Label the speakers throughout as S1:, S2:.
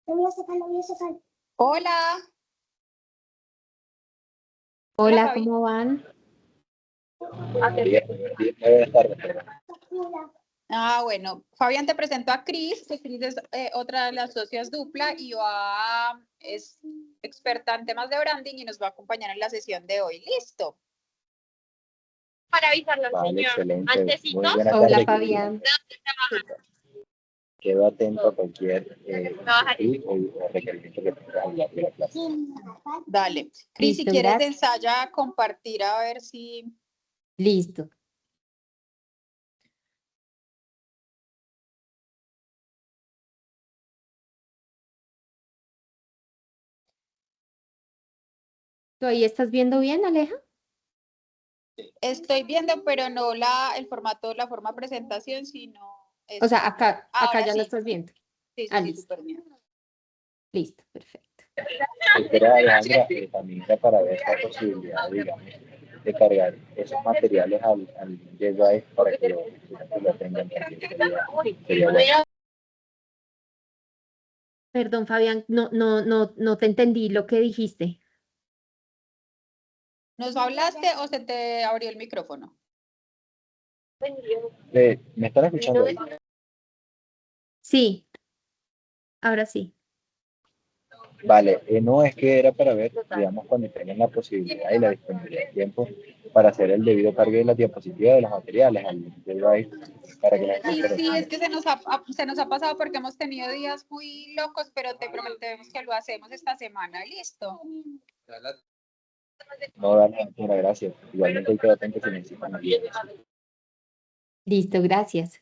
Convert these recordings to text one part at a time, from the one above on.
S1: Lo voy a sacar, lo voy a sacar.
S2: Hola, hola
S3: Hola,
S2: Fabi.
S3: ¿cómo van?
S4: Bien, buenas tardes.
S2: Bueno, Fabián te presento a Cris, que Cris es otra de las socias dupla y es experta en temas de branding y nos va a acompañar en la sesión de hoy. ¿Listo?
S1: Para avisarle al
S4: Vale,
S1: señor.
S4: excelente.
S1: Antecitos.
S4: Muy buena
S3: Hola,
S4: tarde.
S3: Fabián.
S4: Quedo atento a cualquier o requerimiento que tengas al de la clase.
S2: Dale. Cris, si
S3: Listo,
S2: quieres
S3: gracias.
S2: ensaya a compartir a ver si...
S3: Listo. ¿Tú ahí estás viendo bien, Aleja?
S2: Estoy viendo, pero no el formato, la forma de presentación, sino...
S3: O sea, acá
S2: Ahora
S3: ya lo
S2: sí.
S3: estás viendo.
S2: Sí,
S3: Ah,
S2: sí,
S3: listo.
S2: súper bien.
S3: Listo, perfecto.
S4: Espera, Alejandra, también era para ver la posibilidad, digamos, de cargar esos materiales al Drive para que lo tengan también. Sería bueno.
S3: Perdón, Fabián, no te entendí lo que dijiste.
S2: ¿Nos hablaste o se te abrió el micrófono?
S4: ¿Me están escuchando ahí?
S3: Sí, ahora sí.
S4: Vale, no es que era para ver, digamos, cuando tengan la posibilidad y la disponibilidad de tiempo para hacer el debido cargue de las diapositivas de los materiales al Drive para que la gente
S2: Sí, es que se nos ha pasado porque hemos tenido días muy locos, pero te prometemos que lo hacemos esta semana. ¿Listo?
S4: no dan ninguna gracia. Igualmente hay que atento si necesitan ayuda.
S3: Listo, gracias.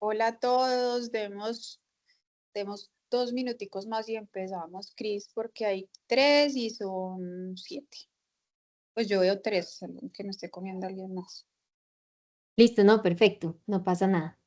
S2: Hola a todos, demos 2 minuticos más y empezamos, Cris, porque hay 3 y son 7. Pues yo veo 3, que me esté comiendo alguien más.
S3: Listo, no, perfecto, no pasa nada.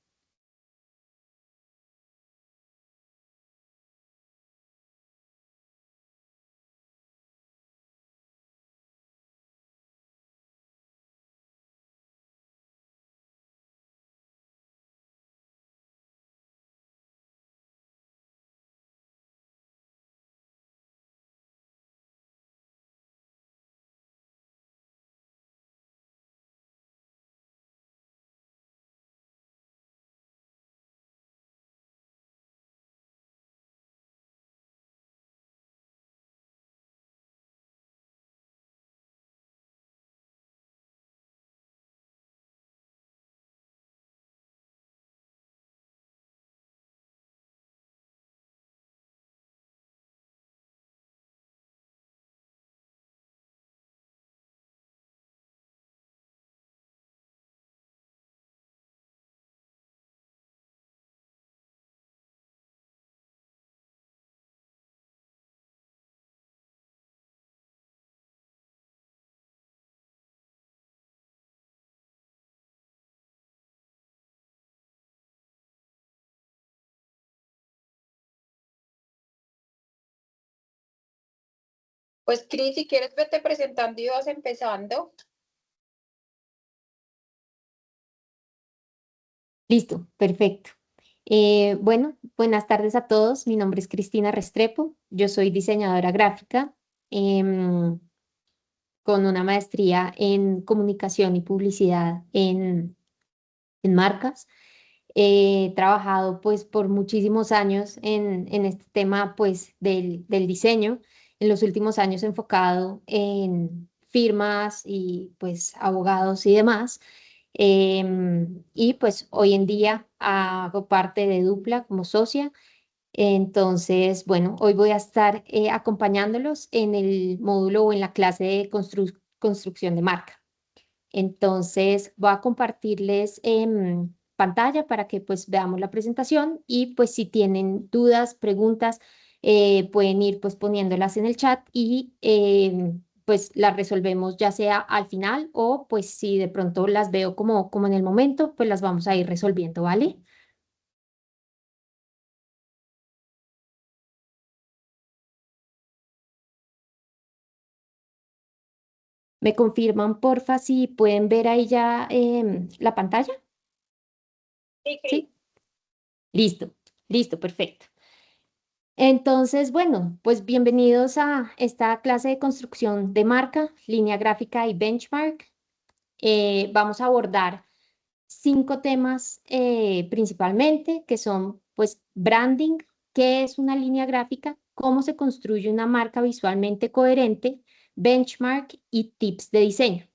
S2: Pues Cris, si quieres vete presentando y vas empezando.
S3: Listo, perfecto. Bueno, buenas tardes a todos. Mi nombre es Cristina Restrepo. Yo soy diseñadora gráfica em, con una maestría en comunicación y publicidad en marcas. He trabajado pues por muchísimos años en este tema pues del diseño. En los últimos años enfocado en firmas y pues abogados y demás. Y pues hoy en día hago parte de Dupla como socia. Entonces, bueno, hoy voy a estar acompañándolos en el módulo o en la clase de construcción de marca. Entonces, voy a compartirles pantalla para que pues veamos la presentación y pues si tienen dudas, preguntas, pueden ir pues poniéndolas en el chat y pues las resolvemos ya sea al final o pues si de pronto las veo como en el momento, pues las vamos a ir resolviendo, ¿vale? ¿Me confirman, porfa, si pueden ver ahí ya la pantalla?
S1: Sí, Cris.
S3: ¿Sí? Listo, listo, perfecto. Entonces, bueno, pues bienvenidos a esta clase de construcción de marca, línea gráfica y benchmark. Vamos a abordar 5 temas principalmente, que son pues branding, qué es una línea gráfica, cómo se construye una marca visualmente coherente, benchmark y tips de diseño.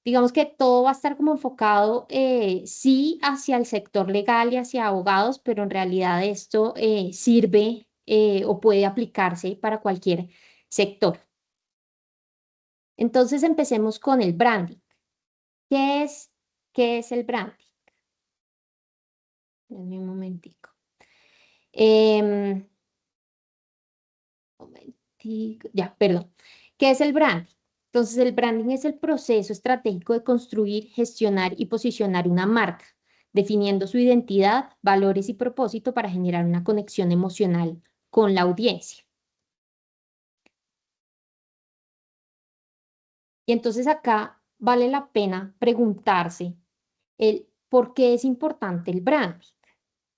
S3: Digamos que todo va a estar como enfocado, sí, hacia el sector legal y hacia abogados, pero en realidad esto sirve o puede aplicarse para cualquier sector. Entonces empecemos con el branding. ¿Qué es, qué es el branding? Denme un momentico. Momentico, ya, perdón. ¿Qué es el branding? Entonces, el branding es el proceso estratégico de construir, gestionar y posicionar una marca, definiendo su identidad, valores y propósito para generar una conexión emocional con la audiencia. Y entonces acá vale la pena preguntarse el por qué es importante el branding,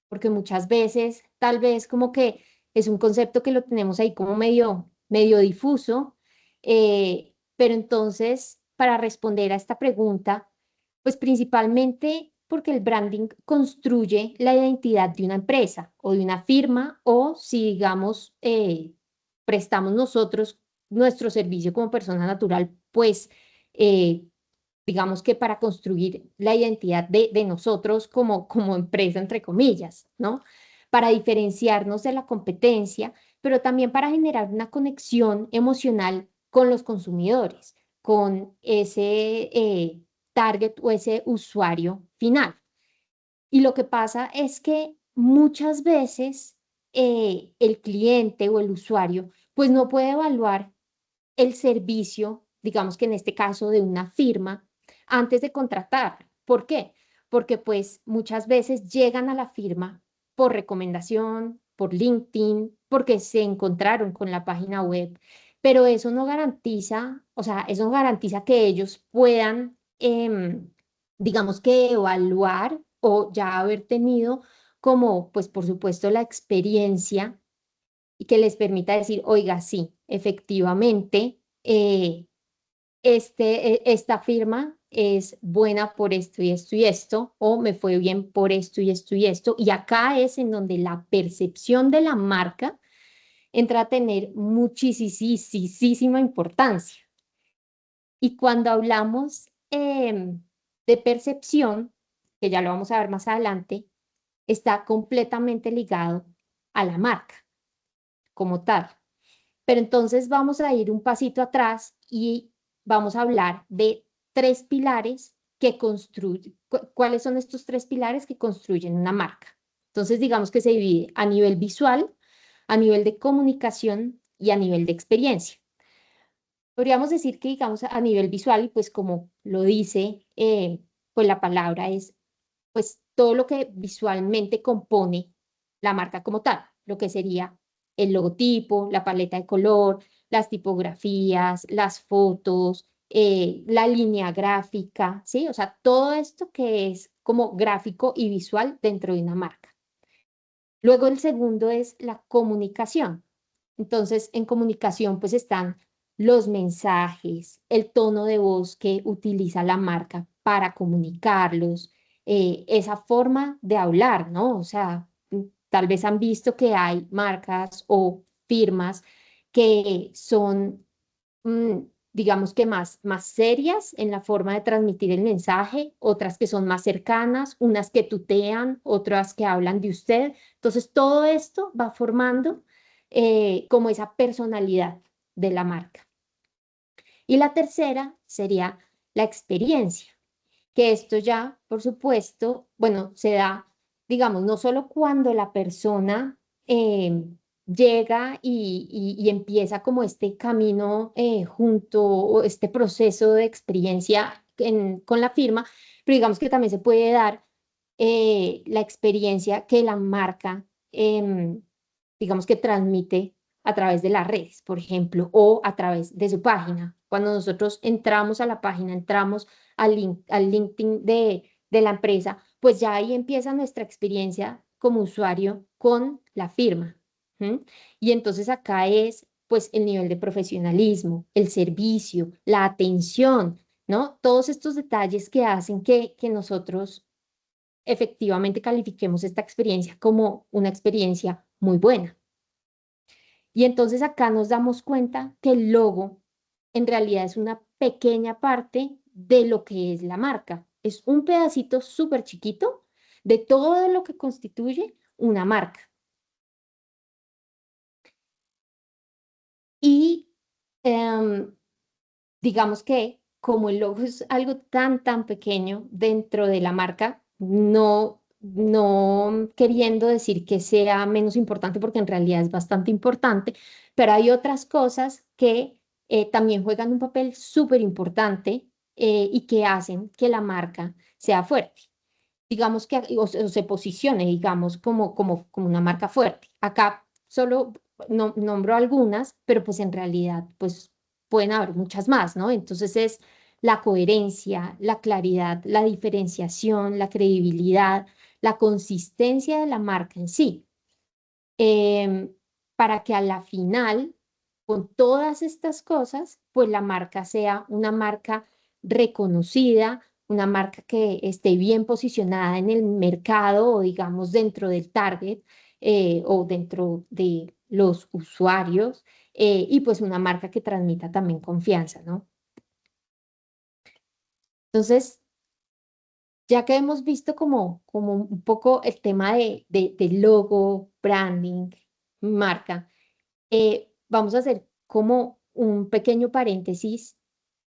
S3: porque muchas veces tal vez como que es un concepto que lo tenemos ahí como medio difuso, pero entonces para responder a esta pregunta, pues principalmente porque el branding construye la identidad de una empresa o de una firma o si digamos prestamos nosotros nuestro servicio como persona natural, pues eh, digamos que para construir la identidad de nosotros como empresa, entre comillas, ¿no? Para diferenciarnos de la competencia, pero también para generar una conexión emocional con los consumidores, con ese target o ese usuario final. Y lo que pasa es que muchas veces el cliente o el usuario pues no puede evaluar el servicio, digamos que en este caso de una firma, antes de contratar. ¿Por qué? Porque pues muchas veces llegan a la firma por recomendación, por LinkedIn, porque se encontraron con la página web, pero eso no garantiza, o sea, eso no garantiza que ellos puedan, digamos que evaluar o ya haber tenido como, pues por supuesto, la experiencia y que les permita decir, oiga, sí, efectivamente, esta firma es buena por esto y esto y esto, o me fue bien por esto y esto y esto. Y acá es en donde la percepción de la marca entra a tener muchísima importancia. Y cuando hablamos de percepción, que ya lo vamos a ver más adelante, está completamente ligado a la marca como tal. Pero entonces vamos a ir un pasito atrás y vamos a hablar de tres pilares que construyen. ¿Cuáles son estos tres pilares que construyen una marca? Entonces digamos que se divide a nivel visual, a nivel de comunicación y a nivel de experiencia. Podríamos decir que, digamos, a nivel visual, pues como lo dice, pues la palabra es, pues todo lo que visualmente compone la marca como tal, lo que sería el logotipo, la paleta de color, las tipografías, las fotos, la línea gráfica, ¿sí? O sea, todo esto que es como gráfico y visual dentro de una marca. Luego el segundo es la comunicación. Entonces, en comunicación pues están los mensajes, el tono de voz que utiliza la marca para comunicarlos, esa forma de hablar, ¿no? O sea, tal vez han visto que hay marcas o firmas que son digamos que más serias en la forma de transmitir el mensaje, otras que son más cercanas, unas que tutean, otras que hablan de usted. Entonces, todo esto va formando como esa personalidad de la marca. Y la tercera sería la experiencia, que esto ya, por supuesto, bueno, se da, digamos, no solo cuando la persona llega y empieza como este camino junto, o este proceso de experiencia con la firma, pero digamos que también se puede dar la experiencia que la marca, digamos que transmite a través de las redes, por ejemplo, o a través de su página. Cuando nosotros entramos a la página, entramos al LinkedIn de la empresa, pues ya ahí empieza nuestra experiencia como usuario con la firma. Y entonces acá es pues el nivel de profesionalismo, el servicio, la atención, ¿no? Todos estos detalles que hacen que nosotros efectivamente califiquemos esta experiencia como una experiencia muy buena. Y entonces acá nos damos cuenta que el logo en realidad es una pequeña parte de lo que es la marca. Es un pedacito súper chiquito de todo lo que constituye una marca. Y digamos que como el logo es algo tan pequeño dentro de la marca, no queriendo decir que sea menos importante, porque en realidad es bastante importante, pero hay otras cosas que también juegan un papel súper importante y que hacen que la marca sea fuerte. Digamos que o se posicione, digamos, como una marca fuerte. Acá solo nombro algunas, pero pues en realidad pues pueden haber muchas más, ¿no? Entonces es la coherencia, la claridad, la diferenciación, la credibilidad, la consistencia de la marca en sí, em, para que a la final, con todas estas cosas, pues la marca sea una marca reconocida, una marca que esté bien posicionada en el mercado o digamos dentro del target o dentro de los usuarios y pues una marca que transmita también confianza, ¿no? Entonces, ya que hemos visto como un poco el tema de logo, branding, marca, vamos a hacer como un pequeño paréntesis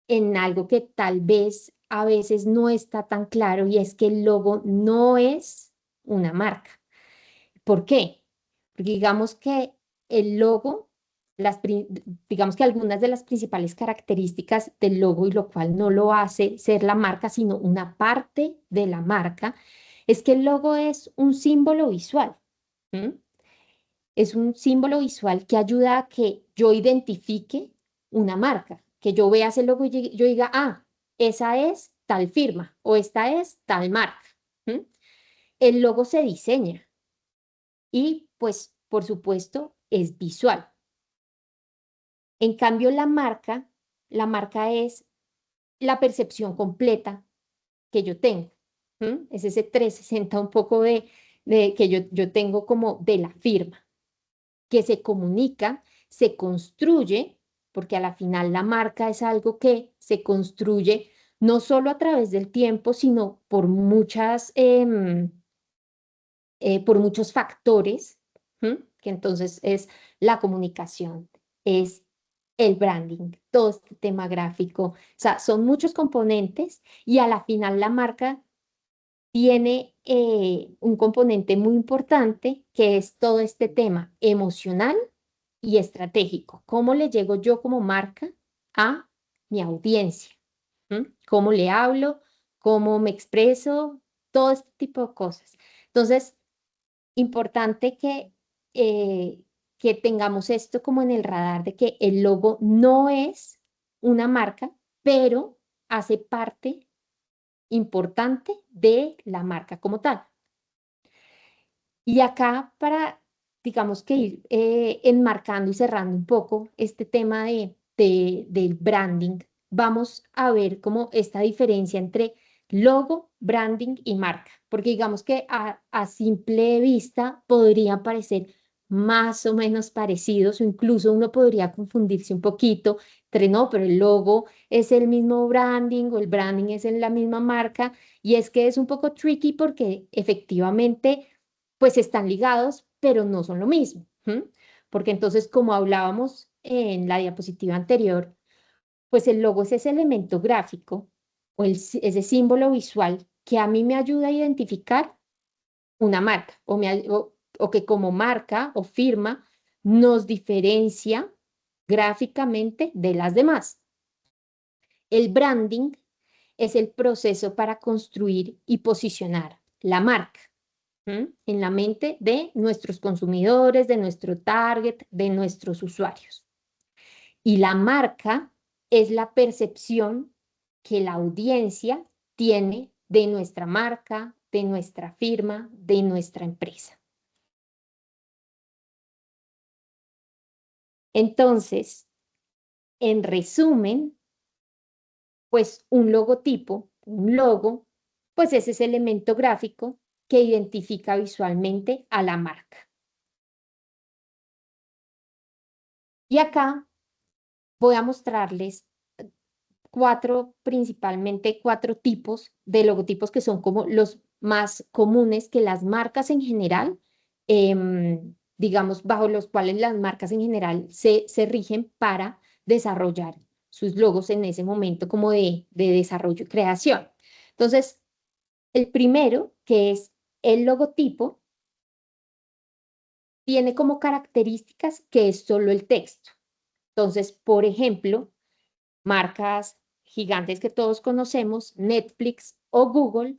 S3: en algo que tal vez a veces no está tan claro y es que el logo no es una marca. ¿Por qué? Porque digamos que el logo, digamos que algunas de las principales características del logo y lo cual no lo hace ser la marca, sino una parte de la marca, es que el logo es un símbolo visual. ¿M? Es un símbolo visual que ayuda a que yo identifique una marca, que yo vea ese logo y yo diga, ah, esa es tal firma o esta es tal marca. ¿M? El logo se diseña y pues por supuesto es visual. En cambio la marca es la percepción completa que yo tengo. Es ese 360 un poco de que yo tengo como de la firma, que se comunica, se construye, porque a la final la marca es algo que se construye no solo a través del tiempo, sino por por muchos factores, que entonces es la comunicación, es el branding, todo este tema gráfico, o sea, son muchos componentes y a la final la marca tiene un componente muy importante que es todo este tema emocional y estratégico. ¿Cómo le llego yo como marca a mi audiencia? ¿Cómo le hablo? ¿Cómo me expreso? Todo este tipo de cosas. Entonces, importante que tengamos esto como en el radar de que el logo no es una marca, pero hace parte importante de la marca como tal. Y acá para, digamos que ir enmarcando y cerrando un poco este tema del branding, vamos a ver como esta diferencia entre logo, branding y marca, porque digamos que a simple vista podrían parecer más o menos parecidos o incluso uno podría confundirse un poquito entre no, pero el logo es el mismo branding o el branding es en la misma marca y es que es un poco tricky porque efectivamente pues están ligados, pero no son lo mismo. Porque entonces, como hablábamos en la diapositiva anterior, pues el logo es ese elemento gráfico o ese símbolo visual que a mí me ayuda a identificar una marca o que como marca o firma nos diferencia gráficamente de las demás. El branding es el proceso para construir y posicionar la marca en la mente de nuestros consumidores, de nuestro target, de nuestros usuarios. Y la marca es la percepción que la audiencia tiene de nuestra marca, de nuestra firma, de nuestra empresa. Entonces, en resumen, pues un logotipo, un logo, pues es ese elemento gráfico que identifica visualmente a la marca. Y acá voy a mostrarles principalmente cuatro tipos de logotipos que son como los más comunes que las marcas en general, digamos, bajo los cuales las marcas en general se rigen para desarrollar sus logos en ese momento como de desarrollo y creación. Entonces, el primero, que es el logotipo, tiene como características que es solo el texto. Entonces, por ejemplo, marcas gigantes que todos conocemos, Netflix o Google,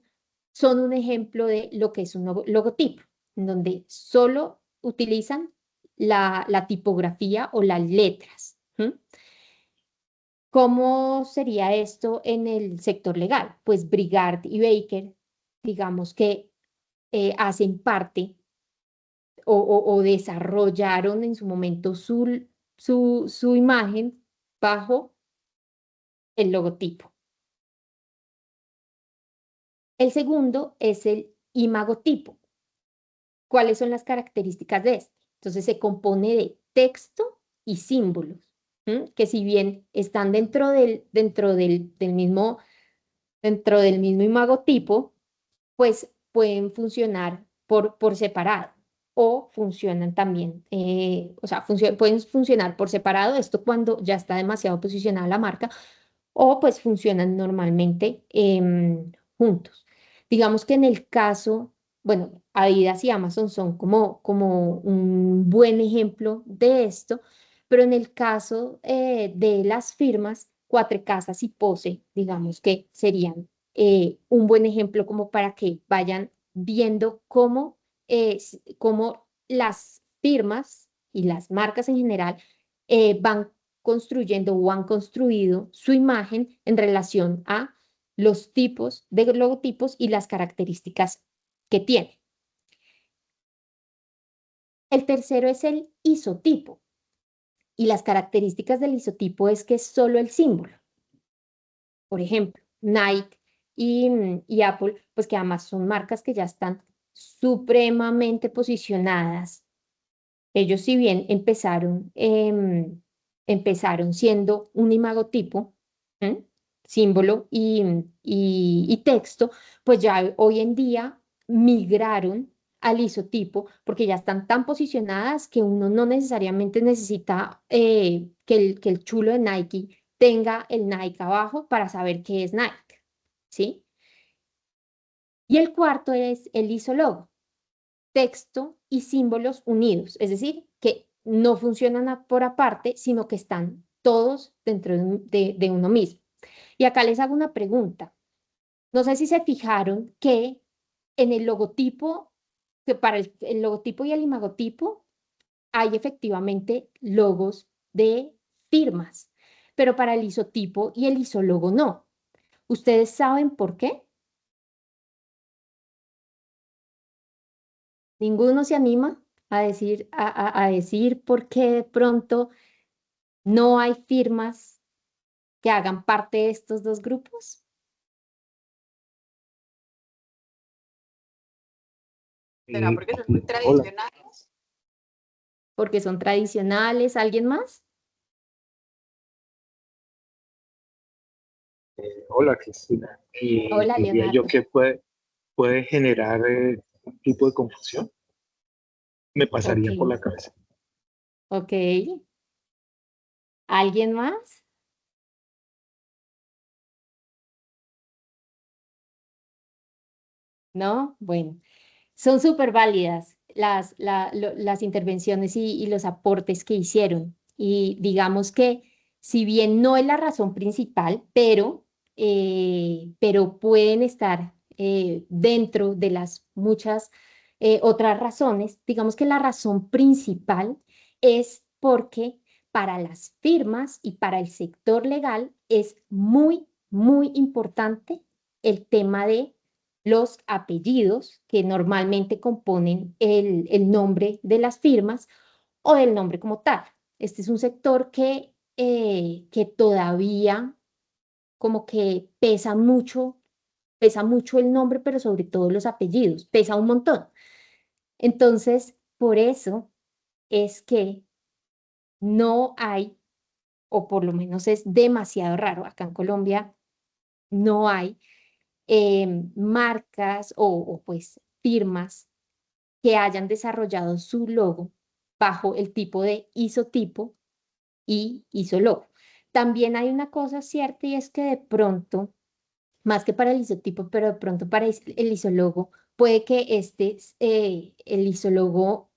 S3: son un ejemplo de lo que es un logotipo, en donde solo utilizan la tipografía o las letras. ¿Cómo sería esto en el sector legal? Pues Brigard y Baker, digamos que hacen parte o desarrollaron en su momento su imagen bajo el logotipo. El segundo es el imagotipo. ¿Cuáles son las características de este? Entonces se compone de texto y símbolos, que si bien están dentro del mismo imagotipo, pues pueden funcionar por separado o funcionan también, o sea, pueden funcionar por separado, esto cuando ya está demasiado posicionada la marca, o pues funcionan normalmente juntos. Digamos que en el caso bueno, Adidas y Amazon son como un buen ejemplo de esto, pero en el caso de las firmas, Cuatro Casas y Pose, digamos que serían un buen ejemplo como para que vayan viendo cómo las firmas y las marcas en general van construyendo o han construido su imagen en relación a los tipos de logotipos y las características que tiene. El tercero es el isotipo. Y las características del isotipo es que es solo el símbolo. Por ejemplo, Nike y Apple, pues que además son marcas que ya están supremamente posicionadas. Ellos, si bien empezaron siendo un imagotipo, ¿m? Símbolo y texto, pues ya hoy en día migraron al isotipo porque ya están tan posicionadas que uno no necesariamente necesita que el chulo de Nike tenga el Nike abajo para saber qué es Nike, ¿sí? Y el cuarto es el isólogo, texto y símbolos unidos, es decir, que no funcionan por aparte, sino que están todos dentro de uno mismo. Y acá les hago una pregunta. No sé si se fijaron que en el logotipo, que para el logotipo y el imagotipo, hay efectivamente logos de firmas, pero para el isotipo y el isólogo no. ¿Ustedes saben por qué? ¿Ninguno se anima a decir por qué de pronto no hay firmas que hagan parte de estos dos grupos?
S2: ¿Será porque son muy
S5: Hola,
S2: tradicionales?
S3: Porque son tradicionales. ¿Alguien más?
S5: hola Cristina. Y
S3: Hola,
S5: diría yo
S3: Leonardo.
S5: que puede generar un tipo de confusión. Me
S3: Ok,
S5: pasaría por la cabeza.
S3: ok. ¿Alguien más? ¿No? Bueno, son súper válidas las intervenciones y los aportes que hicieron. Y digamos que si bien no es la razón principal, pero pueden estar dentro de las muchas otras razones, digamos que la razón principal es porque para las firmas y para el sector legal es muy, muy importante el tema de los apellidos que normalmente componen el nombre de las firmas o del nombre como tal. Este es un sector que todavía como que pesa mucho el nombre, pero sobre todo los apellidos, pesa un montón. Entonces, por eso es que no hay, o por lo menos es demasiado raro, acá en Colombia no hay marcas o pues firmas que hayan desarrollado su logo bajo el tipo de isotipo y isólogo. También hay una cosa cierta y es que de pronto, más que para el isotipo, pero de pronto para el isólogo, puede que el isólogo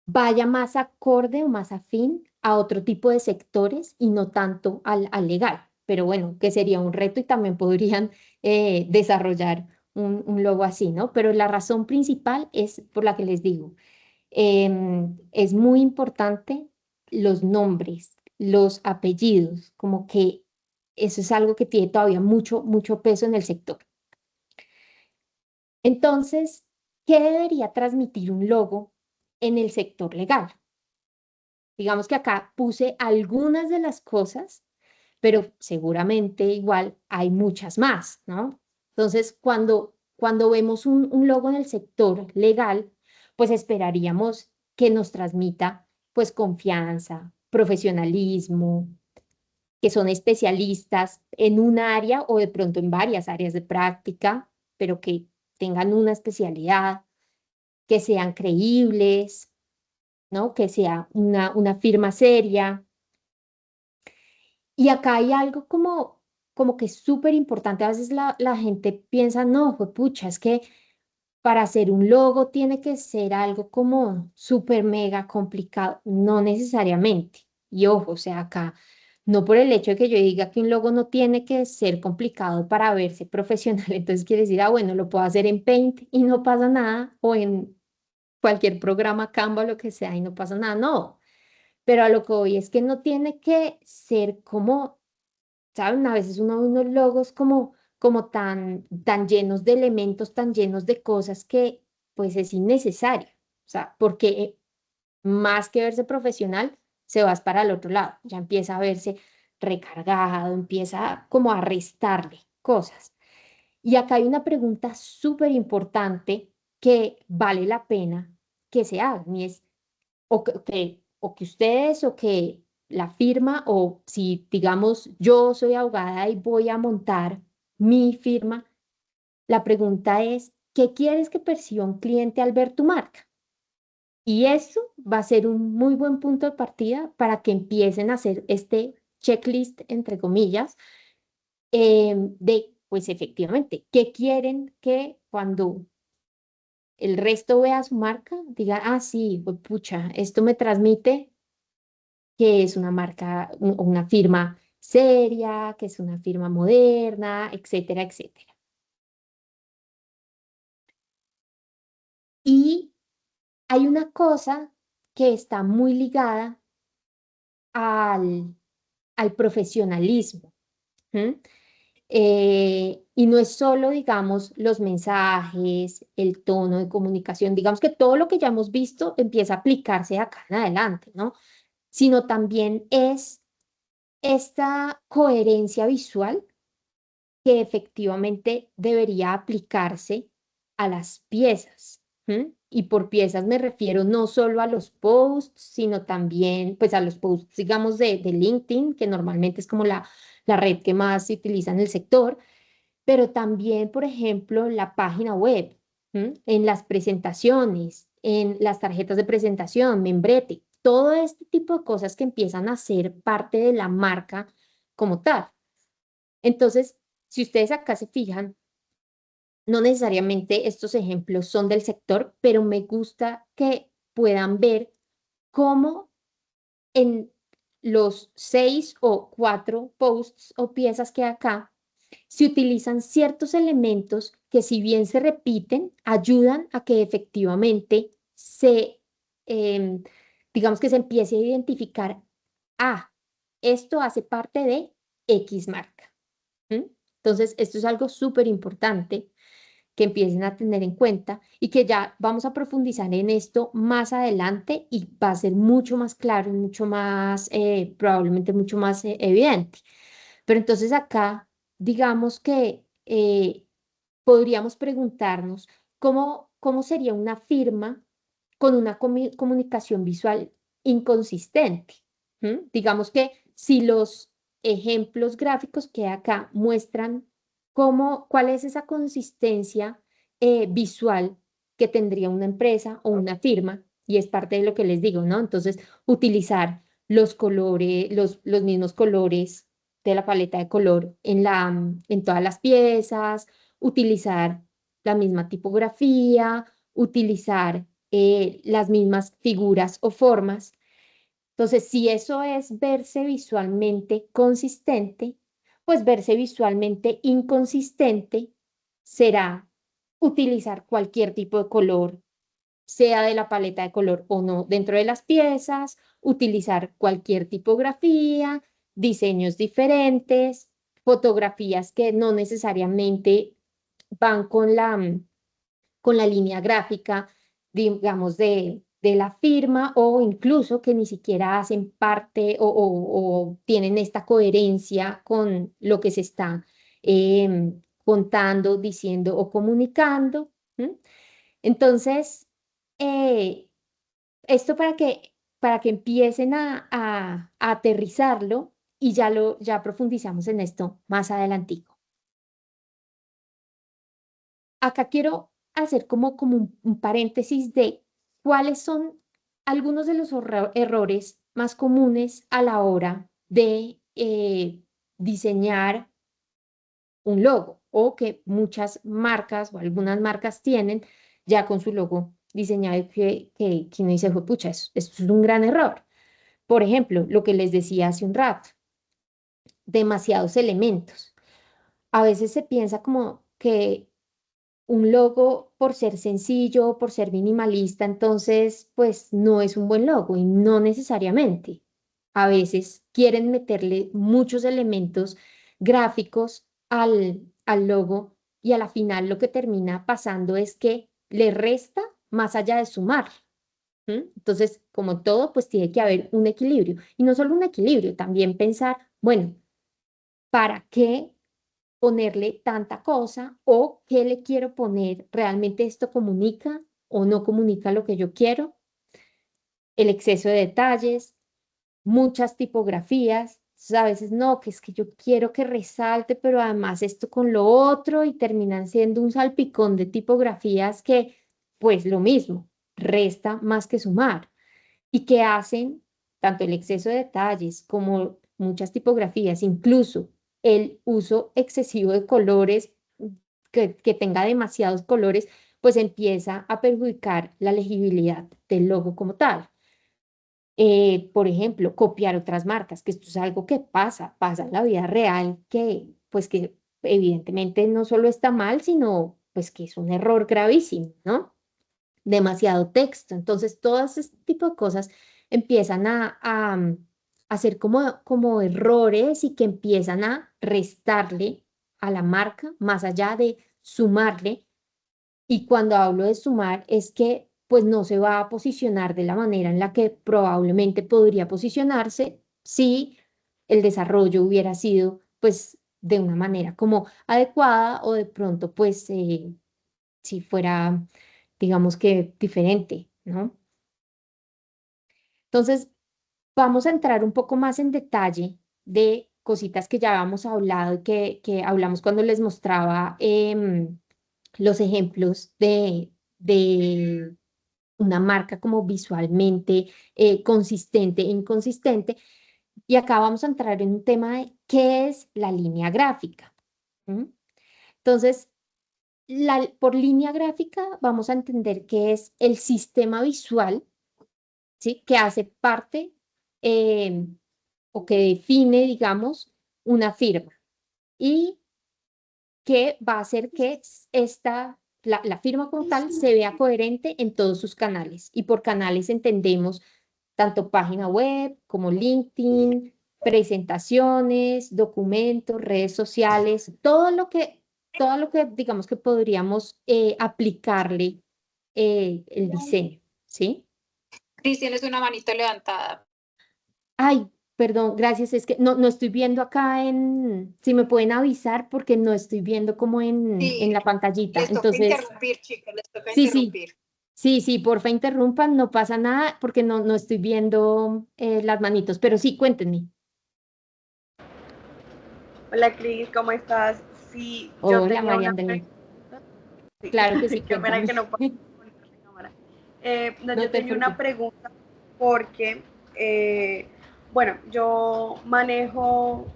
S3: vaya más acorde o más afín a otro tipo de sectores y no tanto al legal. Pero bueno, que sería un reto y también podrían desarrollar un logo así, ¿no? Pero la razón principal es por la que les digo, es muy importante los nombres, los apellidos, como que eso es algo que tiene todavía mucho, mucho peso en el sector. Entonces, ¿qué debería transmitir un logo en el sector legal? Digamos que acá puse algunas de las cosas, pero seguramente igual hay muchas más, ¿no? Entonces, cuando vemos un logo en el sector legal, pues esperaríamos que nos transmita pues confianza, profesionalismo, que son especialistas en un área o de pronto en varias áreas de práctica, pero que tengan una especialidad, que sean creíbles, ¿no? Que sea una firma seria. Y acá hay algo como que es súper importante. A veces la gente piensa, no, pucha, es que para hacer un logo tiene que ser algo como súper mega complicado, no necesariamente. Y ojo, o sea, acá no por el hecho de que yo diga que un logo no tiene que ser complicado para verse profesional, entonces quiere decir, ah, bueno, lo puedo hacer en Paint y no pasa nada, o en cualquier programa Canva, lo que sea, y no pasa nada, no. Pero a lo que voy es que no tiene que ser como, ¿saben? A veces uno ve unos logos como tan llenos de elementos, tan llenos de cosas que pues es innecesario. O sea, porque más que verse profesional, se vas para el otro lado, ya empieza a verse recargado, empieza como a restarle cosas. Y acá hay una pregunta súper importante que vale la pena que se hagan y es, o que ustedes o que la firma, o si digamos yo soy abogada y voy a montar mi firma, la pregunta es, ¿qué quieres que perciba un cliente al ver tu marca? Y eso va a ser un muy buen punto de partida para que empiecen a hacer este checklist, entre comillas, de, pues efectivamente, ¿qué quieren que cuando el resto vea su marca diga, ah, sí, pues, pucha, esto me transmite que es una marca, una firma seria, que es una firma moderna, etcétera, etcétera. Y hay una cosa que está muy ligada al, al profesionalismo. ¿M? Y no es solo, digamos, los mensajes, el tono de comunicación, digamos que todo lo que ya hemos visto empieza a aplicarse de acá en adelante, ¿no? Sino también es esta coherencia visual que efectivamente debería aplicarse a las piezas. ¿M? Y por piezas me refiero no solo a los posts, sino también pues a los posts, digamos, de LinkedIn, que normalmente es como la red que más se utiliza en el sector, pero también, por ejemplo, la página web, en las presentaciones, en las tarjetas de presentación, membrete, todo este tipo de cosas que empiezan a ser parte de la marca como tal. Entonces, si ustedes acá se fijan, no necesariamente estos ejemplos son del sector, pero me gusta que puedan ver cómo en los 6 o 4 posts o piezas que hay acá, se utilizan ciertos elementos que si bien se repiten, ayudan a que efectivamente em, digamos que se empiece a identificar, ah, esto hace parte de X marca. ¿M? Entonces, esto es algo súper importante que empiecen a tener en cuenta y que ya vamos a profundizar en esto más adelante y va a ser mucho más claro y mucho más, probablemente mucho más evidente. Pero entonces acá, digamos que podríamos preguntarnos cómo sería una firma con una comunicación visual inconsistente. Digamos que si los ejemplos gráficos que acá muestran cuál es esa consistencia visual que tendría una empresa o una firma, y es parte de lo que les digo, ¿no? Entonces, utilizar los colores, los mismos colores de la paleta de color en todas las piezas, utilizar la misma tipografía, utilizar las mismas figuras o formas. Entonces, si eso es verse visualmente consistente, pues verse visualmente inconsistente será utilizar cualquier tipo de color, sea de la paleta de color o no, dentro de las piezas, utilizar cualquier tipografía, diseños diferentes, fotografías que no necesariamente van con la línea gráfica, digamos, de la firma, o incluso que ni siquiera hacen parte o tienen esta coherencia con lo que se está contando, diciendo o comunicando. Entonces, eh, esto para que empiecen a aterrizarlo y ya profundizamos en esto más adelantico. Acá quiero hacer como un paréntesis de cuáles son algunos de los errores más comunes a la hora de diseñar un logo, o que muchas marcas o algunas marcas tienen, ya con su logo diseñado y que uno dice, pucha, esto es un gran error. Por ejemplo, lo que les decía hace un rato, demasiados elementos. A veces se piensa como que un logo, por ser sencillo, por ser minimalista, entonces, pues no es un buen logo y no necesariamente. A veces quieren meterle muchos elementos gráficos al logo y a la final lo que termina pasando es que le resta más allá de sumar. Entonces, como todo, pues tiene que haber un equilibrio. Y no solo un equilibrio, también pensar, bueno, ¿para qué ponerle tanta cosa o qué le quiero poner? ¿Realmente esto comunica o no comunica lo que yo quiero? El exceso de detalles, muchas tipografías. A veces no, que es que yo quiero que resalte, pero además esto con lo otro y terminan siendo un salpicón de tipografías que, pues lo mismo, resta más que sumar y que hacen tanto el exceso de detalles como muchas tipografías, incluso el uso excesivo de colores, que tenga demasiados colores, pues empieza a perjudicar la legibilidad del logo como tal. Por ejemplo, copiar otras marcas, que esto es algo que pasa en la vida real, que pues que evidentemente no solo está mal, sino pues que es un error gravísimo, ¿no? Demasiado texto. Entonces, todo ese tipo de cosas empiezan a ser como errores y que empiezan a restarle a la marca más allá de sumarle. Y cuando hablo de sumar es que pues no se va a posicionar de la manera en la que probablemente podría posicionarse si el desarrollo hubiera sido pues de una manera como adecuada o de pronto pues si fuera, digamos que diferente, ¿no? Entonces, vamos a entrar un poco más en detalle de cositas que ya habíamos hablado y que hablamos cuando les mostraba los ejemplos de una marca como visualmente consistente e inconsistente. Y acá vamos a entrar en un tema de qué es la línea gráfica. ¿M? Entonces, por línea gráfica vamos a entender que es el sistema visual, ¿sí? Que hace parte o que define, digamos, una firma y que va a hacer que la firma como tal se vea coherente en todos sus canales. Y por canales entendemos tanto página web como LinkedIn, presentaciones, documentos, redes sociales, todo lo que digamos que podríamos aplicarle el diseño, ¿sí?
S2: Cris, tienes una manito levantada.
S3: Ay, perdón, gracias, es que no estoy viendo acá si me pueden avisar porque no estoy viendo como en
S2: Sí,
S3: la pantallita.
S2: les toca
S3: Entonces,
S2: interrumpir, chicos, les toca
S3: sí,
S2: interrumpir.
S3: sí, porfa interrumpan, no pasa nada porque no estoy viendo las manitos, pero sí, cuéntenme.
S1: Hola Cris, ¿cómo estás? Sí, yo
S3: Hola,
S1: tenía
S3: María
S1: una
S3: Andrea.
S1: pregunta. Sí,
S3: Claro que sí,
S1: qué pena
S3: cuéntame.
S1: que no puedo poner la cámara. No,
S3: No
S1: yo
S3: te
S1: tenía una
S3: preocupes.
S1: pregunta porque, bueno, yo manejo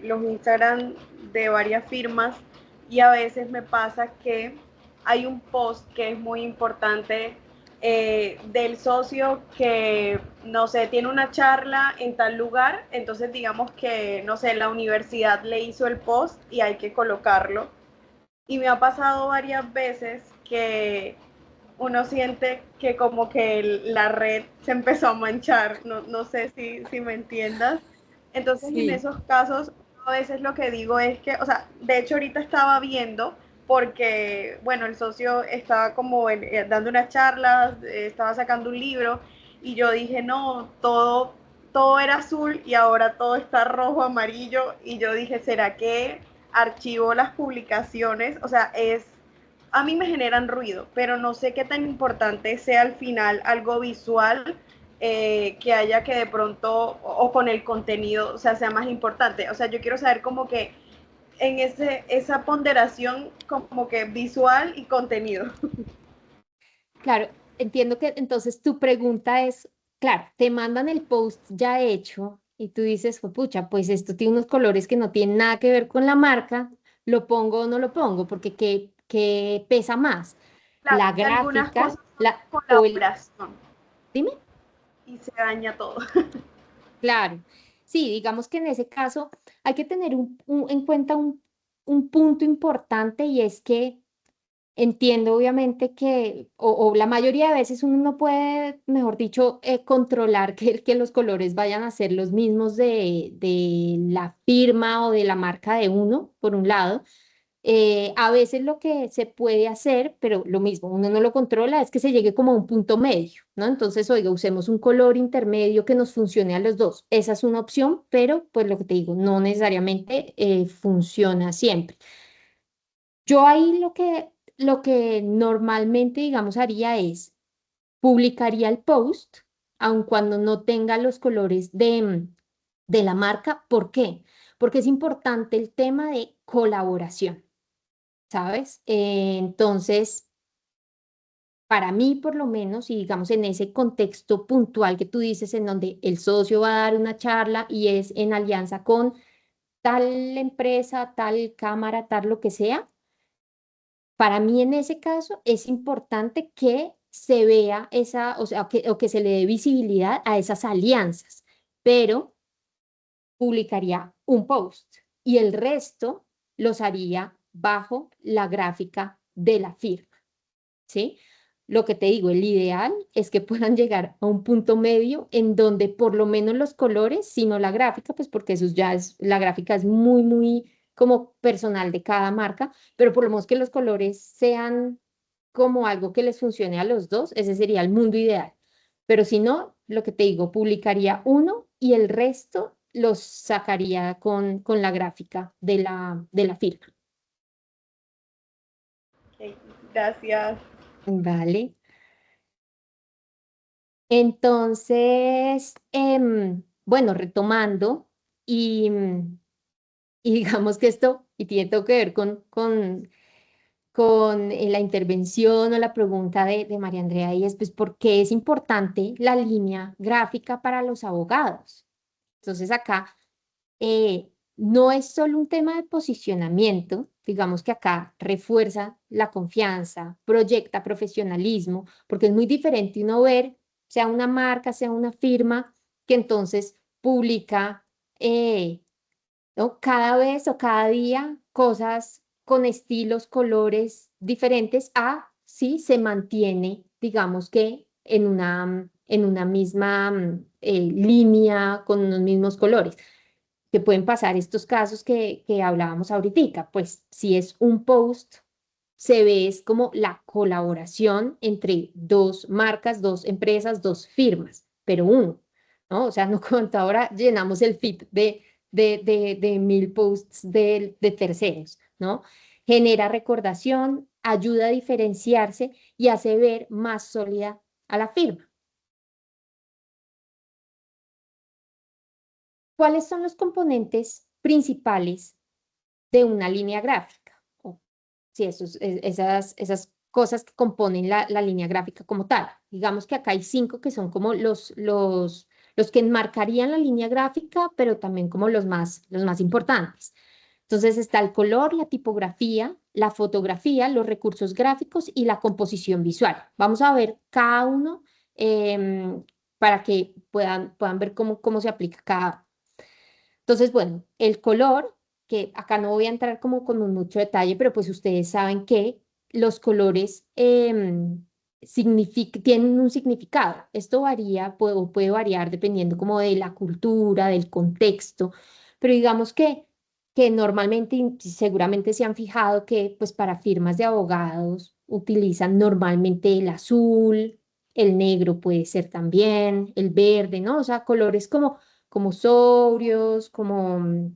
S1: los Instagram de varias firmas y a veces me pasa que hay un post que es muy importante del socio que, no sé, tiene una charla en tal lugar, entonces digamos que, no sé, la universidad le hizo el post y hay que colocarlo. Y me ha pasado varias veces que uno siente que como que la red se empezó a manchar, no sé si me entiendas. Entonces en
S3: Sí,
S1: esos casos a veces lo que digo es que, o sea, de hecho ahorita estaba viendo porque, bueno, el socio estaba como dando unas charlas, estaba sacando un libro y yo dije, no, todo era azul y ahora todo está rojo, amarillo y yo dije, ¿será que archivo las publicaciones? O sea, a mí me generan ruido, pero no sé qué tan importante sea al final algo visual que haya que de pronto, o con el contenido, o sea más importante. O sea, yo quiero saber como que en esa ponderación como que visual y contenido.
S3: claro, entiendo que entonces tu pregunta es, claro, te mandan el post ya hecho y tú dices, pucha, pues esto tiene unos colores que no tienen nada que ver con la marca, ¿lo pongo o no lo pongo? Porque qué pesa más.
S1: Claro,
S3: la
S1: que algunas
S3: gráfica,
S1: cosas son
S3: o el,
S1: colaboración
S3: dime.
S1: y se daña todo.
S3: Claro, sí, digamos que en ese caso hay que tener en cuenta un punto importante y es que entiendo obviamente que, o la mayoría de veces uno no puede, mejor dicho, controlar que los colores vayan a ser los mismos de la firma o de la marca de uno, por un lado. A veces lo que se puede hacer, pero lo mismo, uno no lo controla, es que se llegue como a un punto medio, ¿no? Entonces, oiga, usemos un color intermedio que nos funcione a los dos. Esa es una opción, pero pues lo que te digo, no necesariamente funciona siempre. Yo ahí lo que normalmente, digamos, haría es publicaría el post, aun cuando no tenga los colores de la marca. ¿Por qué? Porque es importante el tema de colaboración. ¿Sabes? Entonces, para mí por lo menos, y digamos en ese contexto puntual que tú dices, en donde el socio va a dar una charla y es en alianza con tal empresa, tal cámara, tal lo que sea, para mí en ese caso es importante que se vea esa, o sea, o que se le dé visibilidad a esas alianzas, pero publicaría un post y el resto los haría bajo la gráfica de la firma. ¿Sí? Lo que te digo, el ideal es que puedan llegar a un punto medio en donde por lo menos los colores, sino la gráfica, pues porque eso ya es, la gráfica es muy, muy como personal de cada marca, pero por lo menos que los colores sean como algo que les funcione a los dos, ese sería el mundo ideal. Pero si no, lo que te digo, publicaría uno y el resto los sacaría con la gráfica de la firma.
S1: Ok, gracias.
S3: Vale. Entonces, bueno, retomando, y digamos que esto, y tiene todo que ver con la intervención o la pregunta de María Andrea, y es pues, ¿por qué es importante la línea gráfica para los abogados? Entonces, acá no es solo un tema de posicionamiento, digamos que acá refuerza la confianza, proyecta profesionalismo, porque es muy diferente uno ver, sea una marca, sea una firma, que entonces publica, ¿no? Cada vez o cada día cosas con estilos, colores diferentes, a si se mantiene, digamos que en una misma línea, con unos mismos colores que pueden pasar estos casos que hablábamos ahorita. Pues si es un post, se ve es como la colaboración entre dos marcas, dos empresas, dos firmas, pero uno, ¿no? O sea, no como ahora llenamos el feed de 1000 posts de terceros, ¿no? Genera recordación, ayuda a diferenciarse y hace ver más sólida a la firma. ¿Cuáles son los componentes principales de una línea gráfica? Sí, esas cosas que componen la línea gráfica como tal. Digamos que acá hay 5 que son como los que enmarcarían la línea gráfica, pero también como los más importantes. Entonces está el color, la tipografía, la fotografía, los recursos gráficos y la composición visual. Vamos a ver cada uno para que puedan ver cómo se aplica cada. Entonces, bueno, el color, que acá no voy a entrar como con mucho detalle, pero pues ustedes saben que los colores tienen un significado. Esto varía, puede variar dependiendo como de la cultura, del contexto, pero digamos que normalmente, y seguramente se han fijado que pues para firmas de abogados utilizan normalmente el azul, el negro puede ser también, el verde, ¿no? O sea, colores como sobrios, como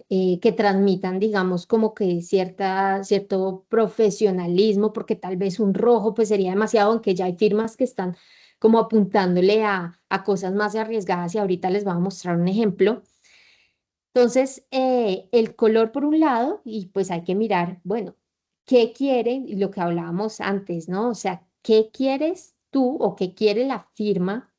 S3: que transmitan, digamos, como que cierto profesionalismo, porque tal vez un rojo pues sería demasiado, aunque ya hay firmas que están como apuntándole a cosas más arriesgadas y ahorita les voy a mostrar un ejemplo. Entonces, el color por un lado, y pues hay que mirar, bueno, ¿qué quiere? Y lo que hablábamos antes, ¿no? O sea, ¿qué quieres tú o qué quiere la firma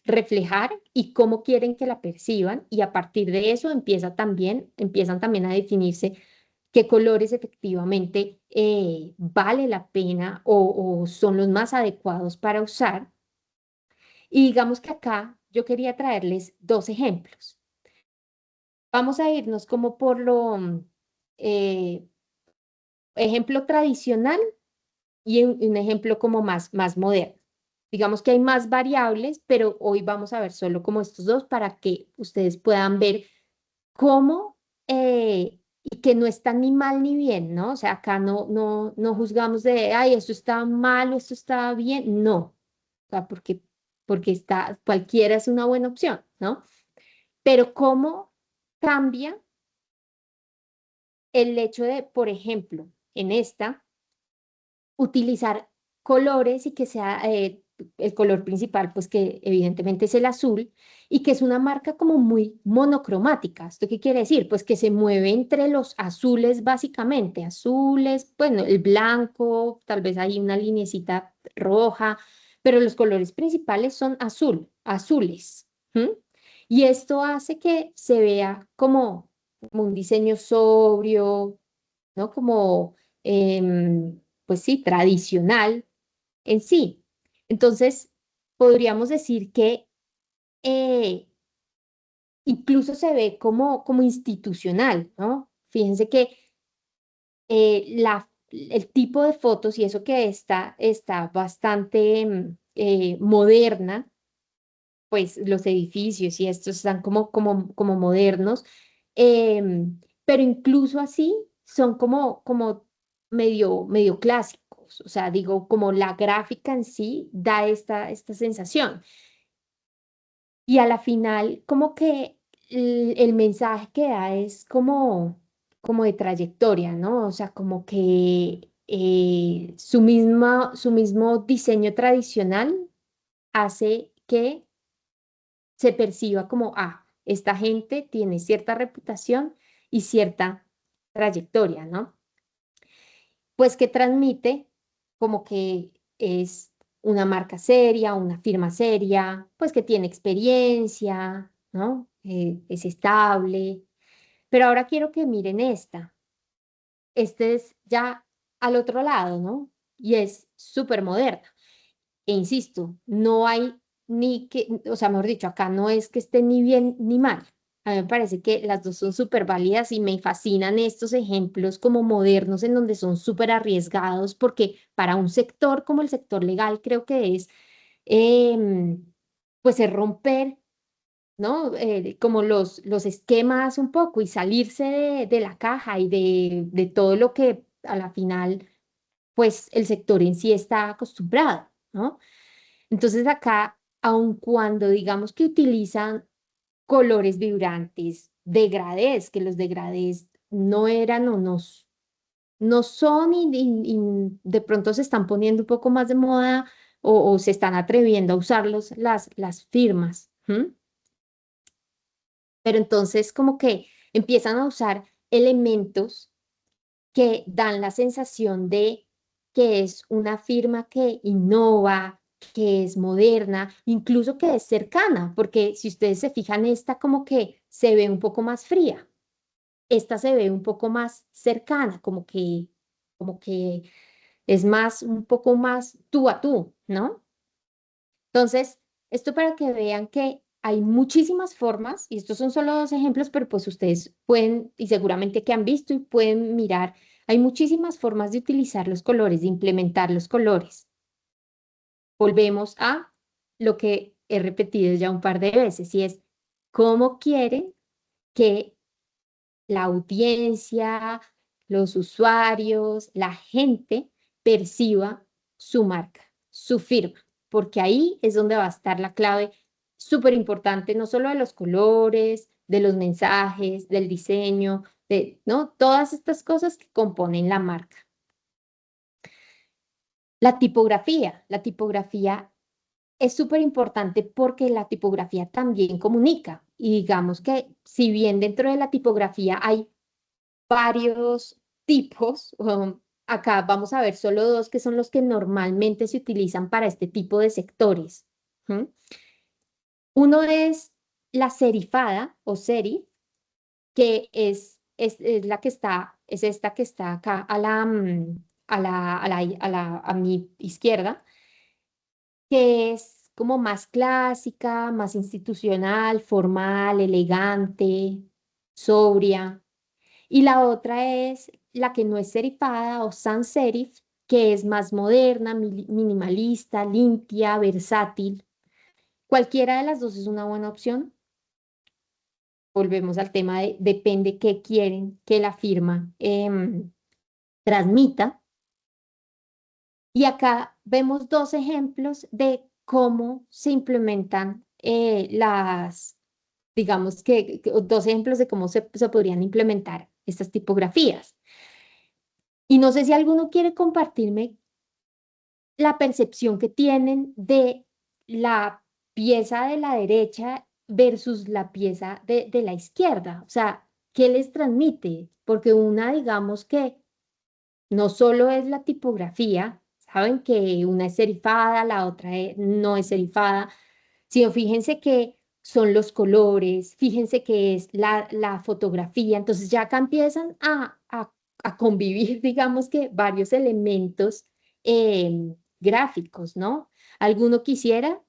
S3: reflejar y cómo quieren que la perciban? Y a partir de eso empiezan también a definirse qué colores efectivamente vale la pena o son los más adecuados para usar. Y digamos que acá yo quería traerles dos ejemplos. Vamos a irnos como por lo eh, ejemplo tradicional y un ejemplo como más moderno. Digamos que hay más variables, pero hoy vamos a ver solo como estos dos para que ustedes puedan ver cómo y que no está ni mal ni bien, ¿no? O sea, acá no juzgamos de, ay, esto está mal o esto está bien, no. O sea, porque está, cualquiera es una buena opción, ¿no? Pero cómo cambia el hecho de, por ejemplo, en esta, utilizar colores y que sea el color principal, pues que evidentemente es el azul y que es una marca como muy monocromática. ¿Esto qué quiere decir? Pues que se mueve entre los azules básicamente, azules, bueno, el blanco, tal vez hay una linecita roja, pero los colores principales son azules. ¿M? Y esto hace que se vea como un diseño sobrio, ¿no? Como, pues sí, tradicional en sí. Entonces, podríamos decir que eh, incluso se ve como institucional, ¿no? Fíjense que el tipo de fotos y eso que está bastante moderna, pues los edificios y estos están como modernos, pero incluso así son como medio clásicos, o sea, digo, como la gráfica en sí da esta sensación. Y a la final, como que el mensaje que da es como de trayectoria, ¿no? O sea, como que su mismo diseño tradicional hace que se perciba como, esta gente tiene cierta reputación y cierta trayectoria, ¿no? Pues que transmite como que es una marca seria, una firma seria, pues que tiene experiencia, ¿no? Es estable. Pero ahora quiero que miren esta. Este es ya al otro lado, ¿no? Y es súper moderna. E insisto, no hay ni que, o sea, mejor dicho, acá no es que esté ni bien ni mal. A mí me parece que las dos son súper válidas y me fascinan estos ejemplos como modernos en donde son súper arriesgados porque para un sector como el sector legal creo que em, pues es romper, ¿no? Como los esquemas un poco y salirse de la caja y de todo lo que a la final, pues el sector en sí está acostumbrado, ¿no? Entonces acá, aun cuando digamos que utilizan colores vibrantes, degradés, que los degradés no eran o no son y de pronto se están poniendo un poco más de moda o se están atreviendo a usarlos las firmas. ¿M? Pero entonces como que empiezan a usar elementos que dan la sensación de que es una firma que innova, que es moderna, incluso que es cercana, porque si ustedes se fijan, esta como que se ve un poco más fría, esta se ve un poco más cercana, como que es más, un poco más tú a tú, ¿no? Entonces, esto para que vean que hay muchísimas formas, y estos son solo dos ejemplos, pero pues ustedes pueden, y seguramente que han visto y pueden mirar, hay muchísimas formas de utilizar los colores, de implementar los colores. Volvemos a lo que he repetido ya un par de veces, y es cómo quieren que la audiencia, los usuarios, la gente perciba su marca, su firma, porque ahí es donde va a estar la clave súper importante, no solo de los colores, de los mensajes, del diseño, ¿no? Todas estas cosas que componen la marca. La tipografía es súper importante porque la tipografía también comunica. Y digamos que si bien dentro de la tipografía hay varios tipos. Acá vamos a ver solo dos que son los que normalmente se utilizan para este tipo de sectores. ¿M? Uno es la serifada o serif, que es es la que está, es esta que está acá a mi izquierda, que es como más clásica, más institucional, formal, elegante, sobria. Y la otra es la que no es serifada o sans serif, que es más moderna, minimalista, limpia, versátil. Cualquiera de las dos es una buena opción. Volvemos al tema de depende qué quieren que la firma transmita. Y acá vemos dos ejemplos de cómo se implementan digamos que dos ejemplos de cómo se podrían implementar estas tipografías. Y no sé si alguno quiere compartirme la percepción que tienen de la pieza de la derecha versus la pieza de la izquierda. O sea, ¿qué les transmite? Porque una, digamos que no solo es la tipografía, saben que una es serifada, la otra no es serifada, sino fíjense que son los colores, fíjense que es la fotografía, entonces ya acá empiezan a convivir, digamos que varios elementos gráficos, ¿no? ¿Alguno quisiera?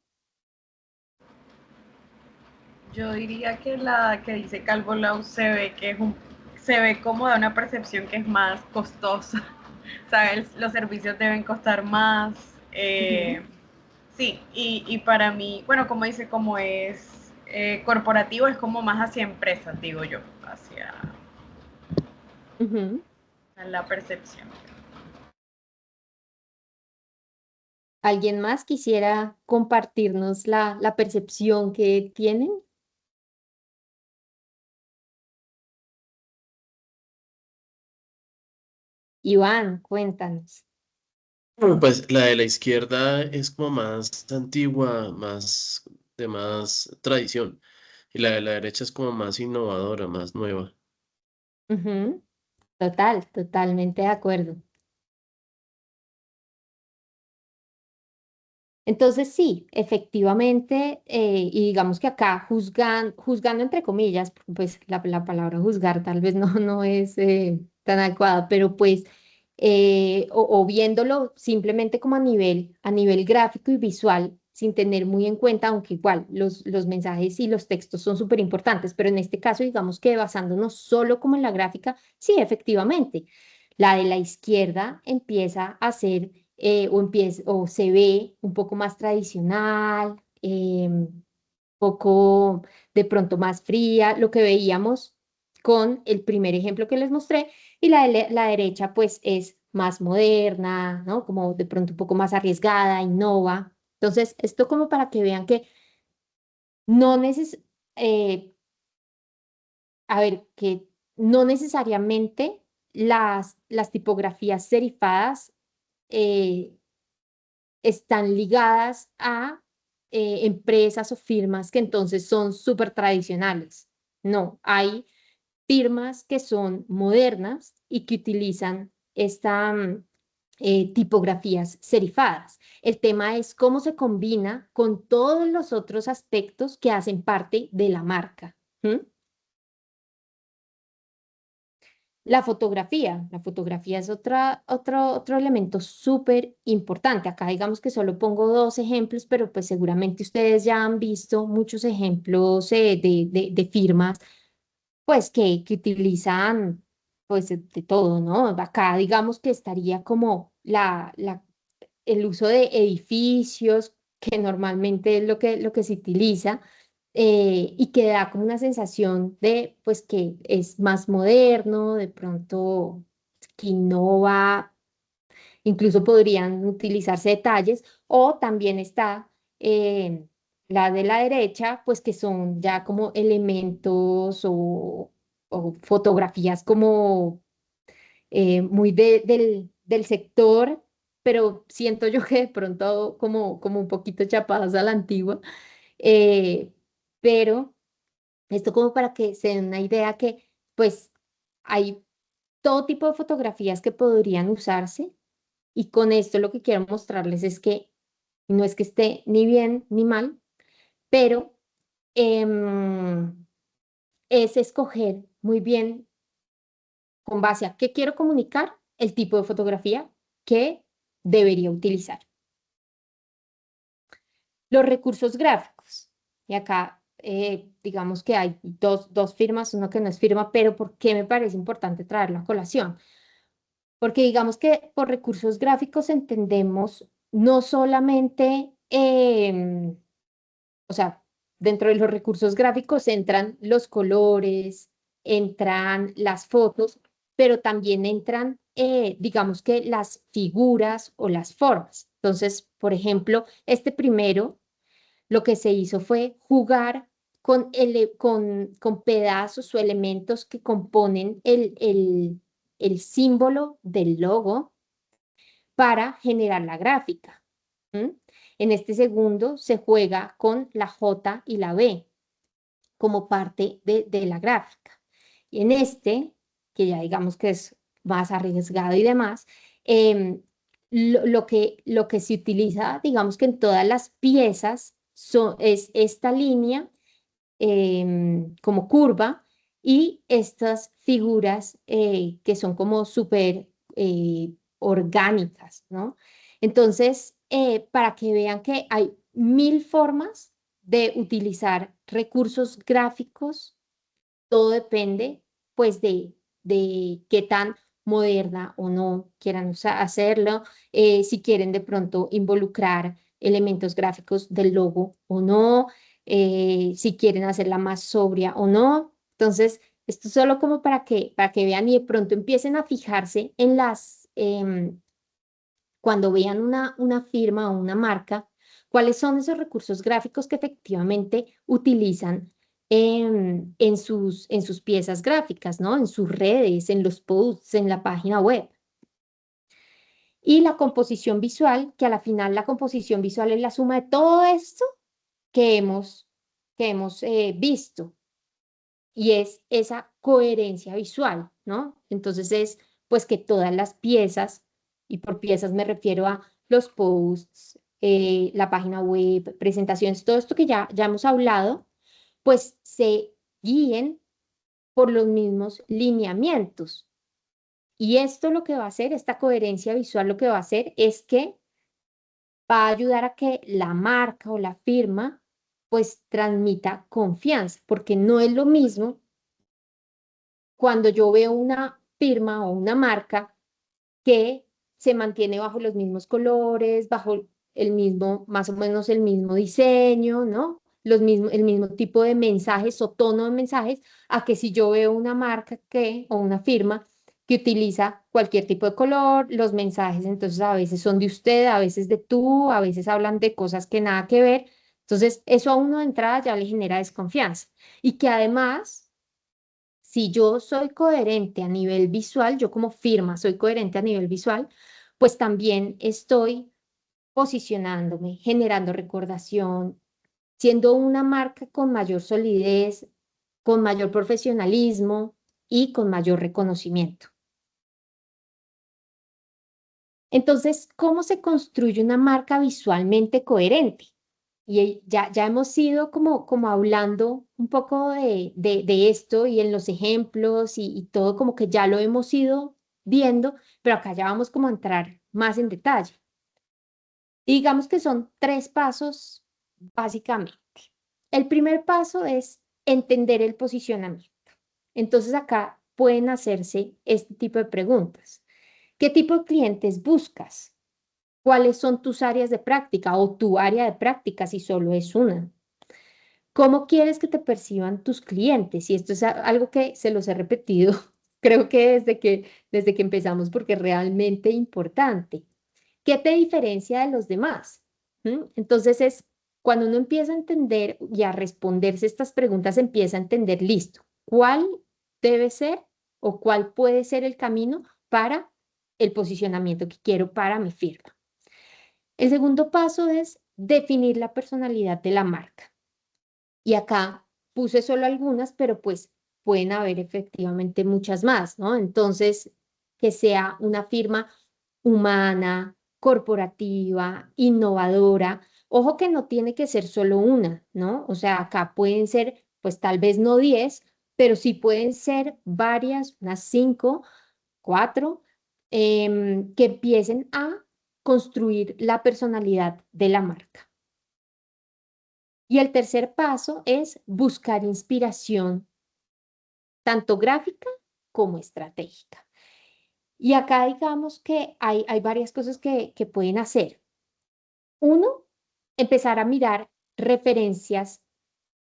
S1: Yo diría que la que dice Calvo Lau se ve que se ve como de una percepción que es más costosa. O sea, los servicios deben costar más.
S3: Ujú,
S1: Sí, y para mí, bueno, como dice, como es corporativo, es como más hacia empresas, digo yo, hacia
S3: ujú.
S1: la percepción.
S3: ¿Alguien más quisiera compartirnos la percepción que tienen? Iván, cuéntanos.
S6: Bueno, pues la de la izquierda es como más antigua, más de más tradición, y la de la derecha es como más innovadora, más nueva.
S3: Ujú. Total, totalmente de acuerdo. Entonces sí, efectivamente, y digamos que acá juzgando entre comillas, porque, pues la palabra juzgar tal vez no es tan adecuada, pero pues, o viéndolo simplemente como a nivel gráfico y visual, sin tener muy en cuenta, aunque igual los mensajes y los textos son súper importantes, pero en este caso digamos que basándonos solo como en la gráfica, sí, efectivamente, la de la izquierda empieza a ser o se ve un poco más tradicional, poco de pronto más fría, lo que veíamos con el primer ejemplo que les mostré, y la derecha pues es más moderna, ¿no? Como de pronto un poco más arriesgada, innova. Entonces, esto como para que vean que no eh, a ver, que no necesariamente las tipografías serifadas eh, están ligadas a empresas o firmas que entonces son súper tradicionales. No, hay firmas que son modernas y que utilizan tipografías serifadas. El tema es cómo se combina con todos los otros aspectos que hacen parte de la marca. ¿Mm? La fotografía es otro elemento súper importante. Acá digamos que solo pongo dos ejemplos, pero pues seguramente ustedes ya han visto muchos ejemplos de firmas pues que utilizan pues de todo, ¿no? Acá digamos que estaría como el uso de edificios, que normalmente es lo que se utiliza, y que da como una sensación de, pues, que es más moderno, de pronto que innova, incluso podrían utilizarse detalles, o también está la de la derecha, pues que son ya como elementos o fotografías como muy del sector, pero siento yo que de pronto como un poquito chapadas a la antigua, eh, pero esto como para que se den una idea que pues hay todo tipo de fotografías que podrían usarse y con esto lo que quiero mostrarles es que no es que esté ni bien ni mal, pero em, es escoger muy bien con base a qué quiero comunicar, el tipo de fotografía que debería utilizar. Los recursos gráficos. Y acá, digamos que hay dos firmas, uno que no es firma, pero ¿por qué me parece importante traerlo a colación? Porque digamos que por recursos gráficos entendemos no solamente, o sea, dentro de los recursos gráficos entran los colores, entran las fotos, pero también entran, digamos que las figuras o las formas. Entonces, por ejemplo, este primero, lo que se hizo fue jugar con pedazos o elementos que componen el símbolo del logo para generar la gráfica. En este segundo se juega con la J y la B como parte de la gráfica. Y en este, que ya digamos que es más arriesgado y demás, lo que se utiliza, digamos que en todas las piezas, es esta línea como curva y estas figuras que son como súper orgánicas, ¿no? Entonces, para que vean que hay 1000 formas de utilizar recursos gráficos, todo depende pues de qué tan moderna o no quieran hacerlo, si quieren de pronto involucrar elementos gráficos del logo o no, si quieren hacerla más sobria o no. Entonces, esto es solo como para que vean y de pronto empiecen a fijarse en cuando vean una firma o una marca, cuáles son esos recursos gráficos que efectivamente utilizan en sus piezas gráficas, ¿no? En sus redes, en los posts, en la página web. Y la composición visual, que a la final la composición visual es la suma de todo esto que hemos visto. Y es esa coherencia visual, ¿no? Entonces es pues que todas las piezas, y por piezas me refiero a los posts, la página web, presentaciones, todo esto que ya hemos hablado, pues se guíen por los mismos lineamientos. Y esto lo que va a hacer, esta coherencia visual lo que va a hacer es que va a ayudar a que la marca o la firma pues transmita confianza, porque no es lo mismo cuando yo veo una firma o una marca que se mantiene bajo los mismos colores, bajo más o menos el mismo diseño, ¿no? El mismo tipo de mensajes o tono de mensajes, a que si yo veo una marca o una firma que utiliza cualquier tipo de color, los mensajes entonces a veces son de usted, a veces de tú, a veces hablan de cosas que nada que ver. Entonces, eso a uno de entrada ya le genera desconfianza. Y que además, si yo soy coherente a nivel visual, yo como firma soy coherente a nivel visual, pues también estoy posicionándome, generando recordación, siendo una marca con mayor solidez, con mayor profesionalismo y con mayor reconocimiento. Entonces, ¿cómo se construye una marca visualmente coherente? Y ya hemos ido como hablando un poco de esto y en los ejemplos y todo como que ya lo hemos ido viendo, pero acá ya vamos como a entrar más en detalle. Y digamos que son 3 pasos básicamente. El primer paso es entender el posicionamiento. Entonces acá pueden hacerse este tipo de preguntas. ¿Qué tipo de clientes buscas? ¿Cuáles son tus áreas de práctica o tu área de práctica si solo es una? ¿Cómo quieres que te perciban tus clientes? Y esto es algo que se los he repetido, creo que desde que empezamos, porque es realmente importante. ¿Qué te diferencia de los demás? Entonces es cuando uno empieza a entender y a responderse estas preguntas, empieza a entender, listo, ¿cuál debe ser o cuál puede ser el camino para el posicionamiento que quiero para mi firma? El segundo paso es definir la personalidad de la marca. Y acá puse solo algunas, pero pues pueden haber efectivamente muchas más, ¿no? Entonces, que sea una firma humana, corporativa, innovadora. Ojo que no tiene que ser solo una, ¿no? O sea, acá pueden ser, pues tal vez no 10, pero sí pueden ser varias, unas 5, 4, que empiecen a construir la personalidad de la marca. Y el tercer paso es buscar inspiración, tanto gráfica como estratégica. Y acá digamos que hay varias cosas que pueden hacer. Uno, empezar a mirar referencias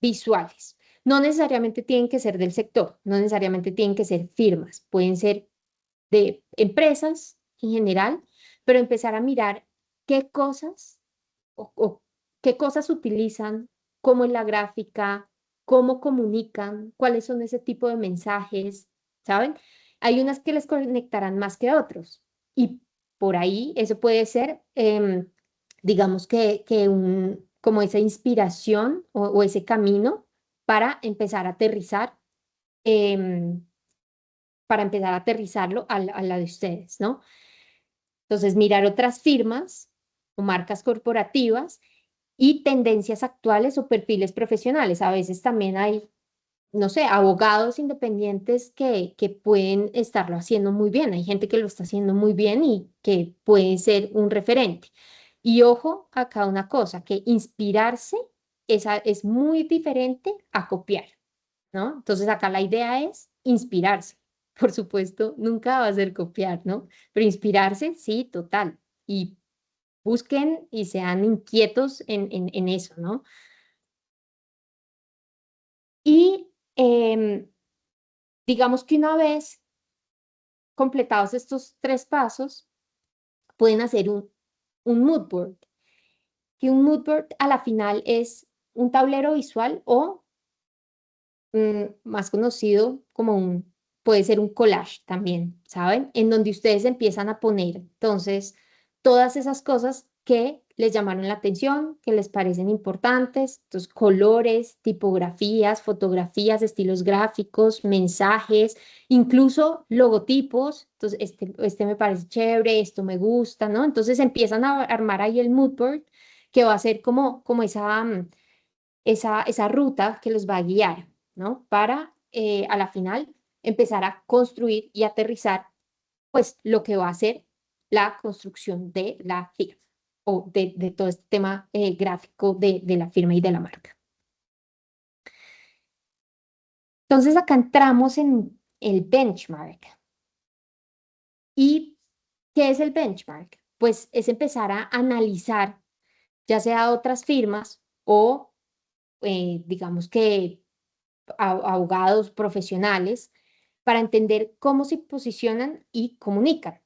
S3: visuales. No necesariamente tienen que ser del sector, no necesariamente tienen que ser firmas, pueden ser de empresas en general, pero empezar a mirar qué cosas o qué cosas utilizan, cómo es la gráfica, cómo comunican, cuáles son ese tipo de mensajes, ¿saben? Hay unas que les conectarán más que otros y por ahí eso puede ser, digamos como esa inspiración o ese camino para empezar a aterrizar, em, para empezar a aterrizarlo a la de ustedes, ¿no? Entonces, mirar otras firmas o marcas corporativas y tendencias actuales o perfiles profesionales. A veces también hay, no sé, abogados independientes que pueden estarlo haciendo muy bien. Hay gente que lo está haciendo muy bien y que puede ser un referente. Y ojo, acá una cosa, que inspirarse es muy diferente a copiar, ¿no? Entonces acá la idea es inspirarse. Por supuesto, nunca va a ser copiar, ¿no? Pero inspirarse, sí, total. Y busquen y sean inquietos en eso, ¿no? Y digamos que una vez completados estos 3 pasos, pueden hacer un mood board. Que un mood board a la final es un tablero visual o más conocido como puede ser un collage también, ¿saben? En donde ustedes empiezan a poner entonces todas esas cosas que les llamaron la atención, que les parecen importantes, entonces colores, tipografías, fotografías, estilos gráficos, mensajes, incluso logotipos, entonces este me parece chévere, esto me gusta, ¿no? Entonces empiezan a armar ahí el mood board que va a ser como esa ruta que los va a guiar, ¿no? Para a la final empezar a construir y aterrizar, pues, lo que va a ser la construcción de la firma o de todo este tema gráfico de la firma y de la marca. Entonces, acá entramos en el benchmark. ¿Y qué es el benchmark? Pues es empezar a analizar, ya sea otras firmas o, digamos que abogados profesionales para entender cómo se posicionan y comunican.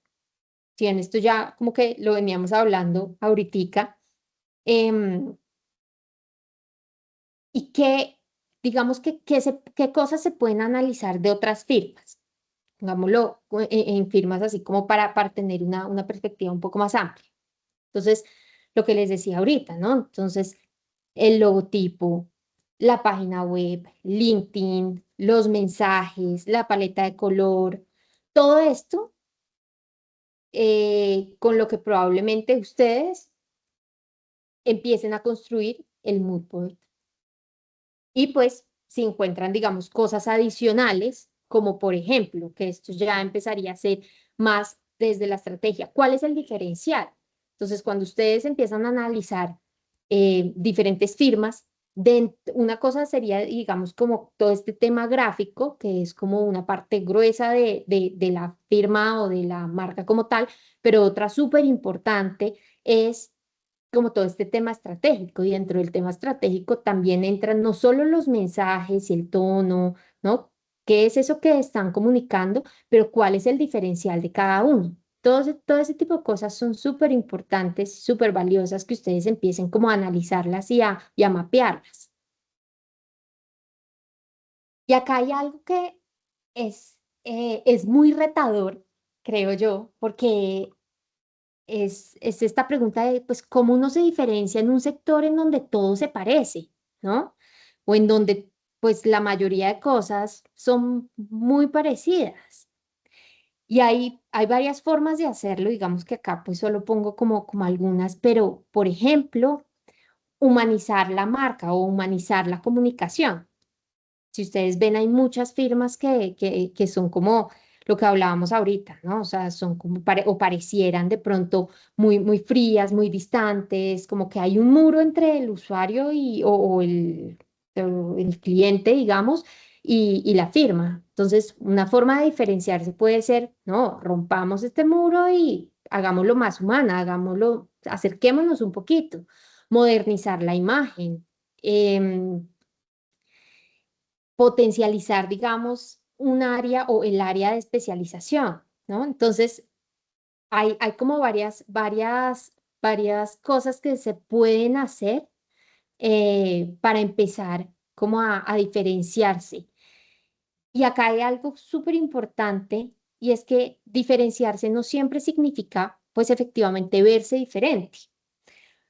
S3: Si en esto ya como que lo veníamos hablando ahorita, y digamos qué cosas se pueden analizar de otras firmas, digámoslo en firmas así como para tener una perspectiva un poco más amplia. Entonces, lo que les decía ahorita, ¿no? Entonces, el logotipo, la página web, LinkedIn, los mensajes, la paleta de color, todo esto con lo que probablemente ustedes empiecen a construir el mood board. Y pues si encuentran, digamos, cosas adicionales, como por ejemplo, que esto ya empezaría a ser más desde la estrategia, ¿cuál es el diferencial? Entonces, cuando ustedes empiezan a analizar diferentes firmas, una cosa sería, digamos, como todo este tema gráfico, que es como una parte gruesa de la firma o de la marca como tal, pero otra súper importante es como todo este tema estratégico y dentro del tema estratégico también entran no solo los mensajes y el tono, ¿no? ¿Qué es eso que están comunicando? Pero ¿cuál es el diferencial de cada uno? Todo ese tipo de cosas son súper importantes, súper valiosas que ustedes empiecen como a analizarlas y a mapearlas. Y acá hay algo que es muy retador, creo yo, porque es esta pregunta de, pues, ¿cómo uno se diferencia en un sector en donde todo se parece, ¿no? O en donde, pues, la mayoría de cosas son muy parecidas. Y hay varias formas de hacerlo, digamos que acá, pues, solo pongo como algunas, pero, por ejemplo, humanizar la marca o humanizar la comunicación. Si ustedes ven, hay muchas firmas que son como lo que hablábamos ahorita, ¿no? O sea, son como, o parecieran de pronto muy, muy frías, muy distantes, como que hay un muro entre el usuario o el cliente, digamos, y la firma. Entonces, una forma de diferenciarse puede ser, no, rompamos este muro y hagámoslo más humana, hagámoslo, acerquémonos un poquito, modernizar la imagen. Potencializar, digamos, un área o el área de especialización, ¿no? Entonces, hay como varias cosas que se pueden hacer para empezar como a diferenciarse. Y acá hay algo súper importante y es que diferenciarse no siempre significa, pues efectivamente, verse diferente.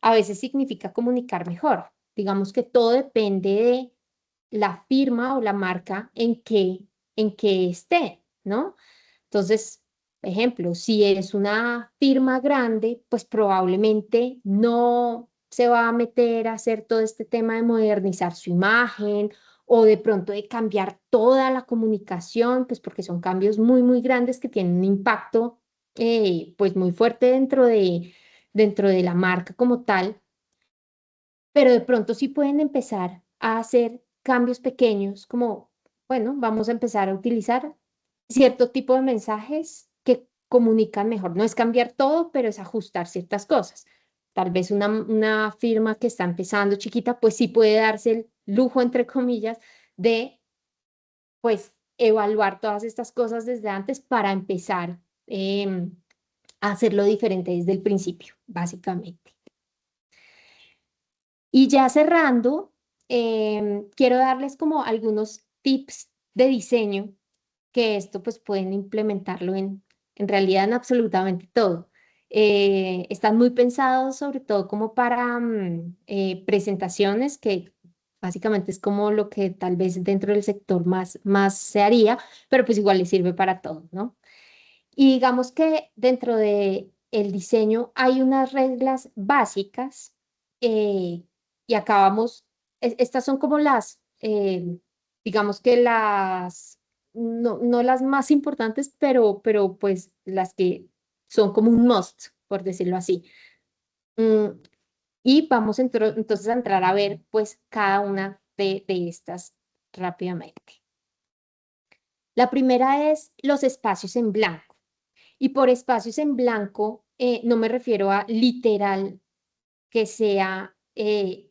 S3: A veces significa comunicar mejor. Digamos que todo depende de la firma o la marca en que esté, ¿no? Entonces, ejemplo, si es una firma grande, pues probablemente no se va a meter a hacer todo este tema de modernizar su imagen o de pronto de cambiar toda la comunicación, pues porque son cambios muy, muy grandes que tienen un impacto pues muy fuerte dentro de la marca como tal, pero de pronto sí pueden empezar a hacer cambios pequeños, como, bueno, vamos a empezar a utilizar cierto tipo de mensajes que comunican mejor. No es cambiar todo, pero es ajustar ciertas cosas. Tal vez una firma que está empezando chiquita, pues sí puede darse el lujo, entre comillas, de, pues, evaluar todas estas cosas desde antes para empezar a hacerlo diferente desde el principio, básicamente. Y ya cerrando, quiero darles como algunos tips de diseño que esto pues pueden implementarlo en realidad en absolutamente todo. Están muy pensados sobre todo como para presentaciones, que básicamente es como lo que tal vez dentro del sector más se haría, pero pues igual le sirve para todo, ¿no? Y digamos que dentro de el diseño hay unas reglas básicas eh, y acabamos, estas son como digamos que no las más importantes, pero pues las que son como un must, por decirlo así. Mm, y vamos entonces a entrar a ver pues cada una de estas rápidamente. La primera es los espacios en blanco. Y por espacios en blanco, no me refiero a literal que sea el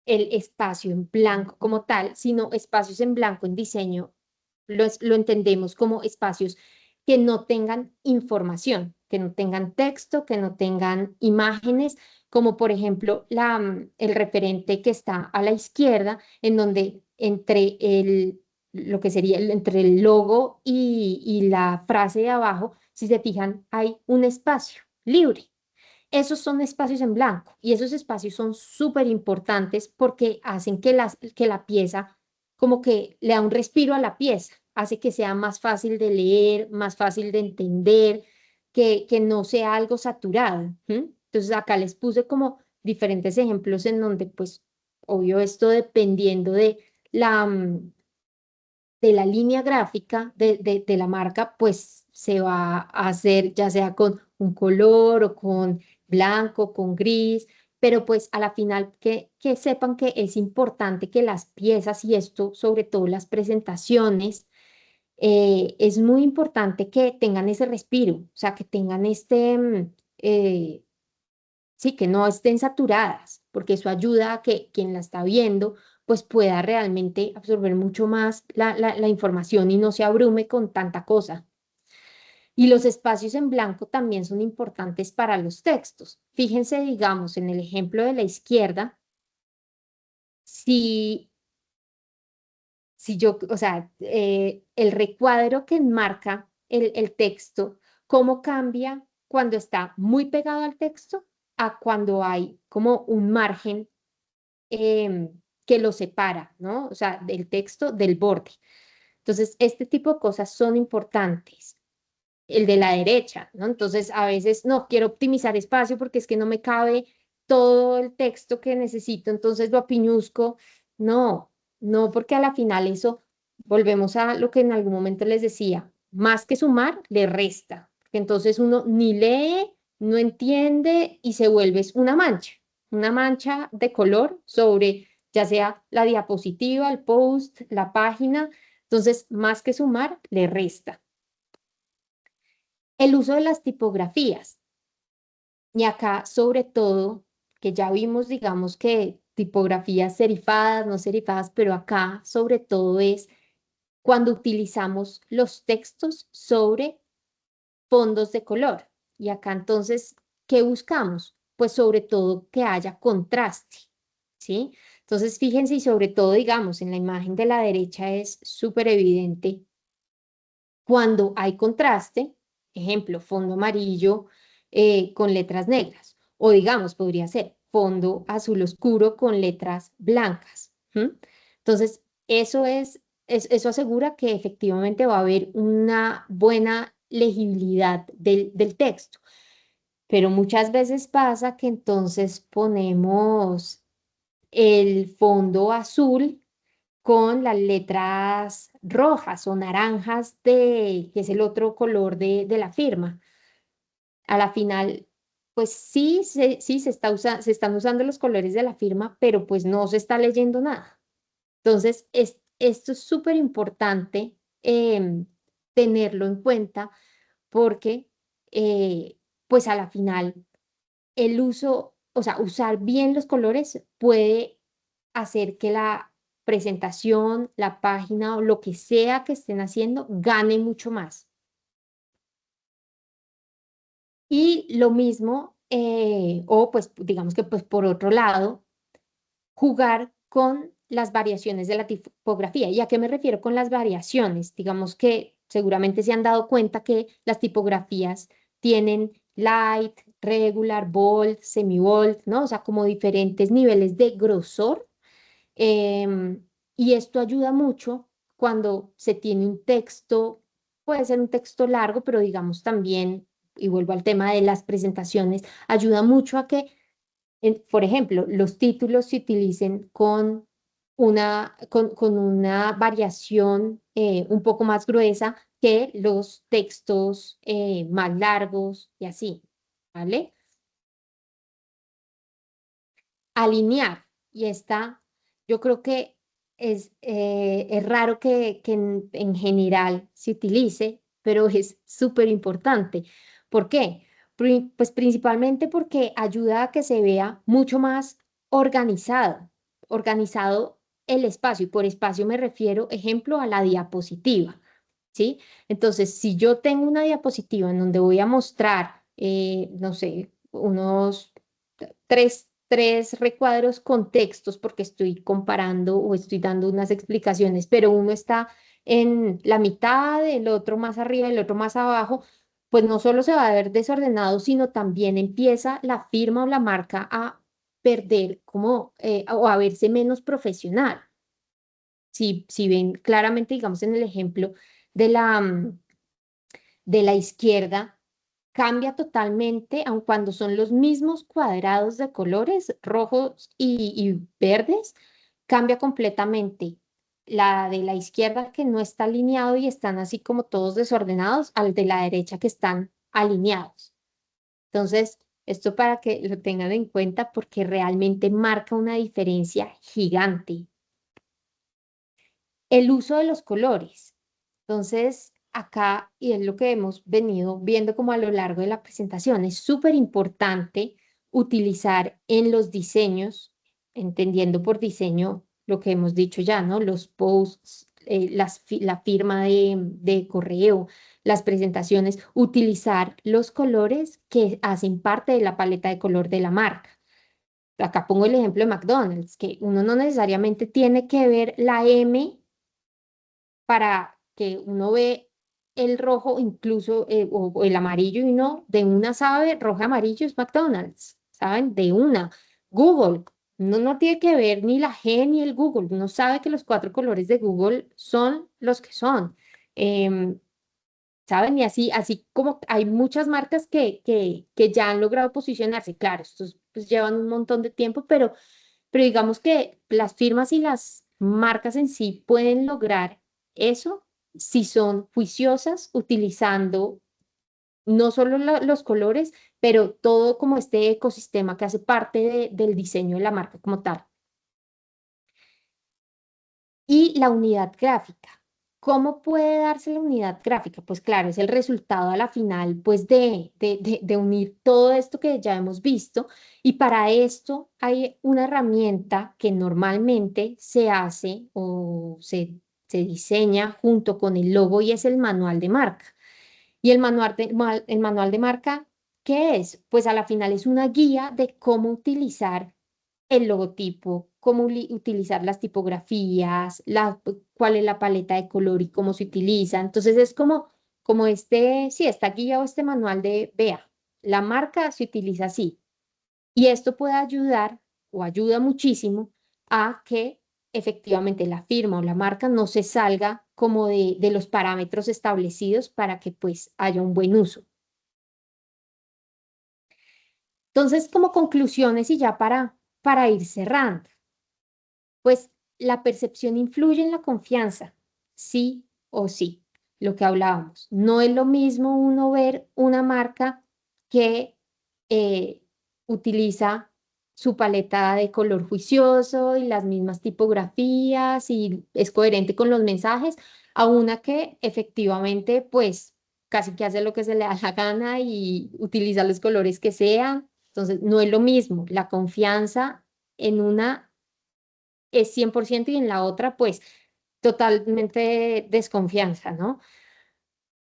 S3: espacio en blanco como tal, sino espacios en blanco en diseño lo entendemos como espacios que no tengan información, que no tengan texto, que no tengan imágenes, como por ejemplo el referente que está a la izquierda, en donde lo que sería entre el logo y la frase de abajo, si se fijan, hay un espacio libre. Esos son espacios en blanco y esos espacios son súper importantes porque hacen que la pieza como que le da un respiro a la pieza, hace que sea más fácil de leer, más fácil de entender, que no sea algo saturado. ¿M? Entonces acá les puse como diferentes ejemplos en donde pues obvio esto dependiendo de la línea gráfica de la marca, pues se va a hacer ya sea con un color o con blanco, con gris, pero pues a la final que sepan que es importante que las piezas y esto, sobre todo las presentaciones, es muy importante que tengan ese respiro, o sea, que tengan sí, que no estén saturadas, porque eso ayuda a que quien la está viendo pues pueda realmente absorber mucho más la información y no se abrume con tanta cosa. Y los espacios en blanco también son importantes para los textos. Fíjense, digamos, en el ejemplo de la izquierda, si, si yo, o sea, el recuadro que enmarca el texto, ¿cómo cambia cuando está muy pegado al texto a cuando hay como un margen que lo separa, ¿no? O sea, del texto del borde. Entonces, este tipo de cosas son importantes. El de la derecha, ¿no? Entonces, a veces, no, quiero optimizar espacio porque es que no me cabe todo el texto que necesito, entonces lo apiñuzco. No, no, porque a la final eso, volvemos a lo que en algún momento les decía, más que sumar, le resta, porque entonces uno ni lee, no entiende y se vuelve una mancha de color sobre ya sea la diapositiva, el post, la página, entonces más que sumar, le resta. El uso de las tipografías. Y acá, sobre todo, que ya vimos, digamos que tipografías serifadas, no serifadas, pero acá, sobre todo, es cuando utilizamos los textos sobre fondos de color. Y acá, entonces, ¿qué buscamos? Pues sobre todo que haya contraste, ¿sí? Entonces, fíjense y sobre todo, digamos, en la imagen de la derecha es súper evidente cuando hay contraste, ejemplo, fondo amarillo con letras negras, o digamos, podría ser fondo azul oscuro con letras blancas. Entonces, eso asegura que efectivamente va a haber una buena legibilidad del texto. Pero muchas veces pasa que entonces ponemos el fondo azul con las letras rojas o naranjas que es el otro color de la firma. A la final, pues sí, se están usando los colores de la firma, pero pues no se está leyendo nada. Entonces, esto es súper importante tenerlo en cuenta porque, pues a la final, el uso, o sea, usar bien los colores puede hacer que la presentación, la página o lo que sea que estén haciendo gane mucho más. Y lo mismo, o pues digamos que pues por otro lado, jugar con las variaciones de la tipografía. ¿Y a qué me refiero con las variaciones? Digamos que seguramente se han dado cuenta que las tipografías tienen light, regular, bold, semi-bold, ¿no? O sea, como diferentes niveles de grosor. Y esto ayuda mucho cuando se tiene un texto, puede ser un texto largo, pero digamos también, y vuelvo al tema de las presentaciones, ayuda mucho a que, por ejemplo, los títulos se utilicen con una variación un poco más gruesa que los textos más largos y así, ¿vale? Alinear. Y esta, yo creo que es raro que en general se utilice, pero es súper importante. ¿Por qué? Pues principalmente porque ayuda a que se vea mucho más organizado el espacio. Y por espacio me refiero, ejemplo, a la diapositiva, ¿sí? Entonces, si yo tengo una diapositiva en donde voy a mostrar, no sé, unos tres recuadros con textos porque estoy comparando o estoy dando unas explicaciones, pero uno está en la mitad, el otro más arriba, el otro más abajo, pues no solo se va a ver desordenado, sino también empieza la firma o la marca a perder como o a verse menos profesional. Si ven claramente, digamos, en el ejemplo de de la izquierda, cambia totalmente, aun cuando son los mismos cuadrados de colores rojos y verdes, cambia completamente. La de la izquierda que no está alineado y están así como todos desordenados, al de la derecha que están alineados. Entonces, esto para que lo tengan en cuenta porque realmente marca una diferencia gigante. El uso de los colores. Entonces, acá, y es lo que hemos venido viendo como a lo largo de la presentación, es súper importante utilizar en los diseños, entendiendo por diseño lo que hemos dicho ya, ¿no? Los posts, la firma de correo, las presentaciones, utilizar los colores que hacen parte de la paleta de color de la marca. Acá pongo el ejemplo de McDonald's, que uno no necesariamente tiene que ver la M para que uno ve el rojo, incluso o el amarillo y no, de una sabe, rojo y amarillo es McDonald's, ¿saben? De una. Google, uno no tiene que ver ni la G ni el Google, uno sabe que los cuatro colores de Google son los que son. Em, ¿Saben? Y así como hay muchas marcas que ya han logrado posicionarse, claro, estos pues llevan un montón de tiempo, pero digamos que las firmas y marcas en sí pueden lograr eso si son juiciosas, utilizando no solo los colores, pero todo como este ecosistema que hace parte del diseño de la marca como tal. Y la unidad gráfica. ¿Cómo puede darse la unidad gráfica? Pues claro, es el resultado a la final, pues de unir todo esto que ya hemos visto. Y para esto hay una herramienta que normalmente se hace o se diseña junto con el logo y es el manual de marca. Y el manual de marca, ¿qué es? Pues a la final es una guía de cómo utilizar el logotipo, cómo utilizar las tipografías, cuál es la paleta de color y cómo se utiliza. Entonces es como sí, esta guía o este manual de, vea, la marca se utiliza así. Y esto puede ayudar o ayuda muchísimo a que efectivamente la firma o la marca no se salga como de los parámetros establecidos para que pues haya un buen uso. Entonces, como conclusiones y ya para ir cerrando, pues la percepción influye en la confianza, sí o sí, lo que hablábamos. No es lo mismo uno ver una marca que utiliza su paleta de color juicioso y las mismas tipografías y es coherente con los mensajes, a una que efectivamente pues casi que hace lo que se le da la gana y utiliza los colores que sean. Entonces, no es lo mismo. La confianza en una es 100% y en la otra, pues, totalmente desconfianza, ¿no?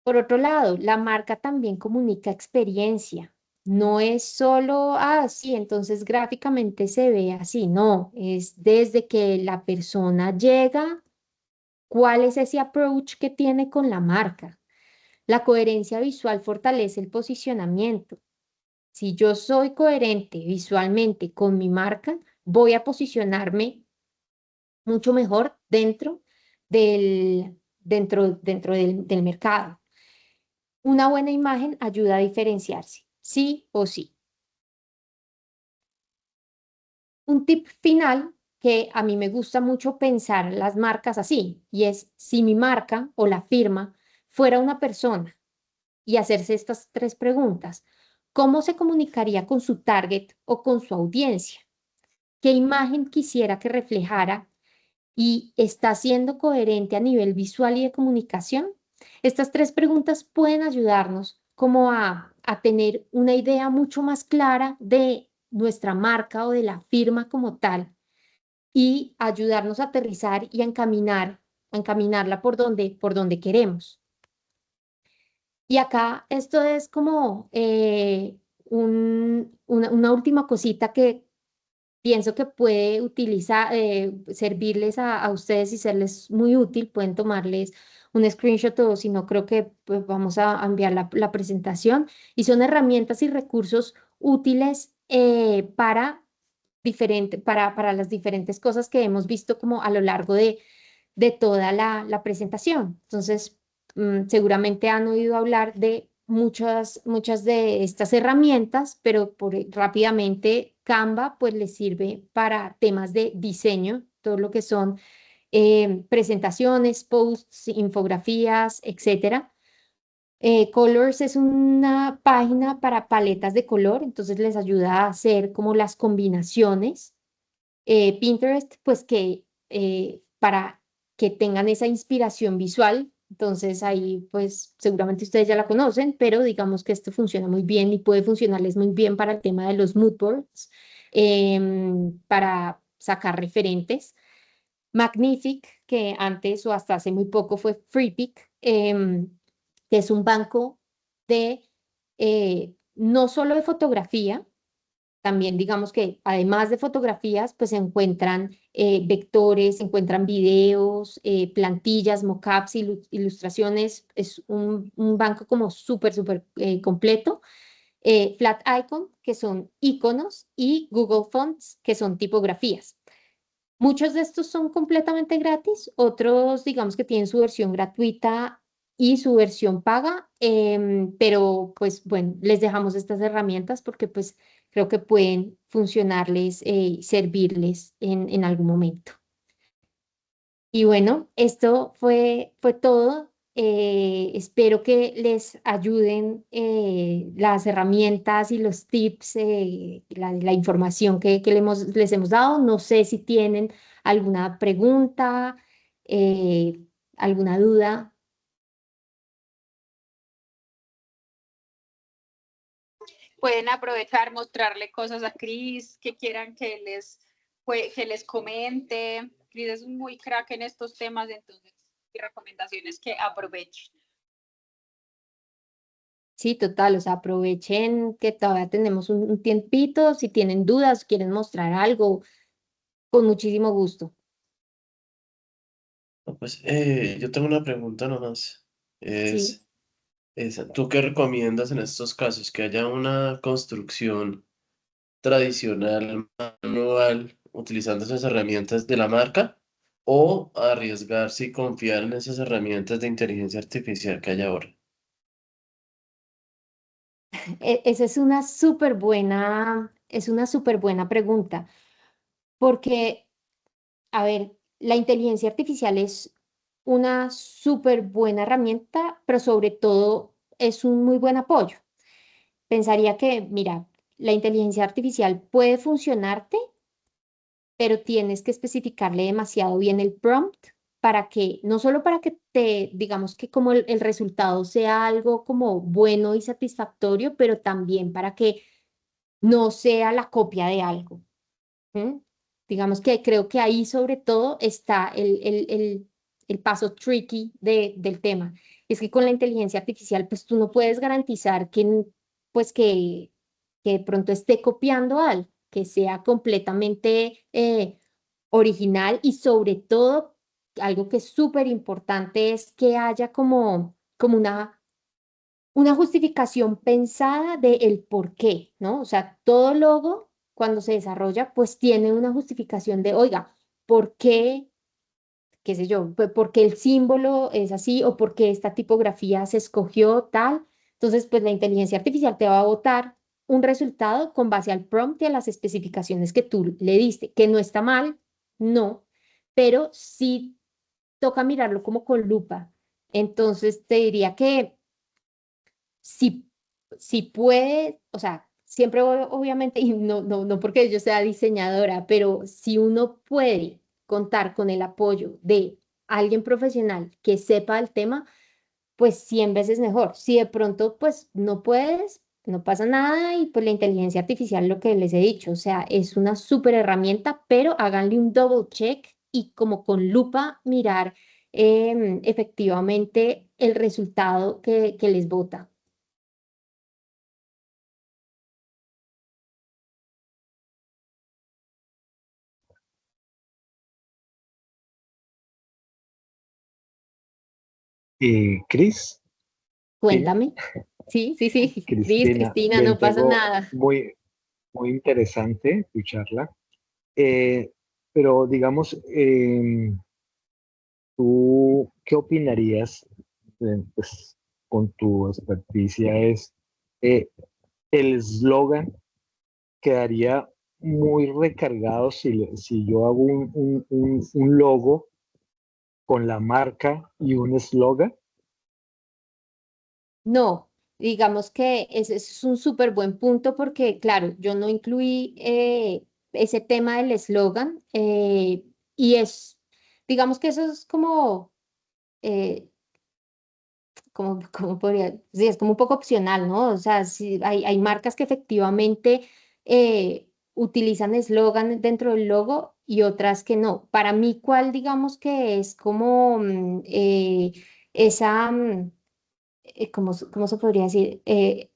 S3: Por otro lado, la marca también comunica experiencia. No es solo, sí, entonces gráficamente se ve así, no, es desde que la persona llega, cuál es ese approach que tiene con la marca. La coherencia visual fortalece el posicionamiento. Si yo soy coherente visualmente con mi marca, voy a posicionarme mucho mejor dentro del mercado. Una buena imagen ayuda a diferenciarse, sí o sí. Un tip final que a mí me gusta mucho pensar las marcas así, y es si mi marca o la firma fuera una persona y hacerse estas 3 preguntas. ¿Cómo se comunicaría con su target o con su audiencia? ¿Qué imagen quisiera que reflejara y está siendo coherente a nivel visual y de comunicación? Estas 3 preguntas pueden ayudarnos como a tener una idea mucho más clara de nuestra marca o de la firma como tal y ayudarnos a aterrizar y a encaminarla por donde queremos. Y acá esto es como una última cosita que pienso que puede servirles a ustedes y serles muy útil. Pueden tomarles un screenshot o si no, creo que pues, vamos a enviar la presentación. Y son herramientas y recursos útiles para las diferentes cosas que hemos visto como a lo largo de toda la presentación. Entonces, seguramente han oído hablar de muchas de estas herramientas, pero rápidamente Canva pues les sirve para temas de diseño, todo lo que son presentaciones, posts, infografías, etcétera. Colors es una página para paletas de color, entonces les ayuda a hacer como las combinaciones. Pinterest, pues que para que tengan esa inspiración visual, entonces ahí pues seguramente ustedes ya la conocen, pero digamos que esto funciona muy bien y puede funcionarles muy bien para el tema de los mood boards, para sacar referentes. Magnific, que antes o hasta hace muy poco fue Freepik, que es un banco de no solo de fotografía, también digamos que además de fotografías, pues se encuentran vectores, se encuentran videos, plantillas, mockups, ilustraciones. Es un banco como súper completo. Flat Icon, que son iconos, y Google Fonts, que son tipografías. Muchos de estos son completamente gratis, otros digamos que tienen su versión gratuita y su versión paga, pero pues bueno, les dejamos estas herramientas porque pues creo que pueden funcionarles y servirles en algún momento. Y bueno, esto fue todo. Espero que les ayuden las herramientas y los tips, la información que les hemos dado. No sé si tienen alguna pregunta, eh, alguna duda.
S2: Pueden aprovechar, mostrarle cosas a Cris que quieran que les comente. Cris es muy crack en estos temas, entonces mi recomendación es que aprovechen.
S3: Sí, total, o sea, aprovechen que todavía tenemos un tiempito. Si tienen dudas, quieren mostrar algo, con muchísimo gusto.
S6: No, pues yo tengo una pregunta nomás.
S3: Sí.
S6: ¿Tú qué recomiendas en estos casos? ¿Que haya una construcción tradicional, manual, utilizando esas herramientas de la marca? ¿O arriesgarse y confiar en esas herramientas de inteligencia artificial que hay ahora?
S3: Esa es una súper buena pregunta, porque, a ver, la inteligencia artificial es una súper buena herramienta, pero sobre todo es un muy buen apoyo. Pensaría que, mira, la inteligencia artificial puede funcionarte, pero tienes que especificarle demasiado bien el prompt para que, no solo para que digamos que como el resultado sea algo como bueno y satisfactorio, pero también para que no sea la copia de algo. ¿M? Digamos que creo que ahí sobre todo está el paso tricky del tema. Es que con la inteligencia artificial, pues tú no puedes garantizar pues que de pronto esté copiando algo, que sea completamente original y sobre todo, algo que es súper importante es que haya como una justificación pensada de el por qué, ¿no? O sea, todo logo cuando se desarrolla, pues tiene una justificación de, oiga, ¿por qué, qué sé yo, por qué el símbolo es así o por qué esta tipografía se escogió tal? Entonces, pues la inteligencia artificial te va a botar un resultado con base al prompt y a las especificaciones que tú le diste, que no está mal, no, pero sí toca mirarlo como con lupa. Entonces, te diría que si, si puede, o sea, siempre obviamente, y no porque yo sea diseñadora, pero si uno puede contar con el apoyo de alguien profesional que sepa el tema, pues 100 veces mejor. Si de pronto, pues no puedes, no pasa nada y pues la inteligencia artificial, lo que les he dicho, o sea, es una súper herramienta, pero háganle un double check y como con lupa mirar efectivamente el resultado que les bota.
S4: Cris, Cristina,
S3: Cuéntame. Sí, sí, sí.
S4: Cristina,
S3: Cristina,
S4: ven,
S3: no pasa
S4: tengo
S3: nada.
S4: muy interesante tu charla, eh, pero digamos, ¿tú qué opinarías, pues, con tu experticia, es eh, el eslogan quedaría muy recargado si yo hago un logo con la marca y un eslogan?
S3: No, digamos que ese es un súper buen punto porque, claro, yo no incluí ese tema del eslogan y digamos que eso es eh, como podría, sí, es como un poco opcional, ¿no? O sea, sí, hay marcas que efectivamente utilizan eslogan dentro del logo y otras que no. Para mí, ¿cuál digamos que es como esa, cómo se podría decir? ¿Qué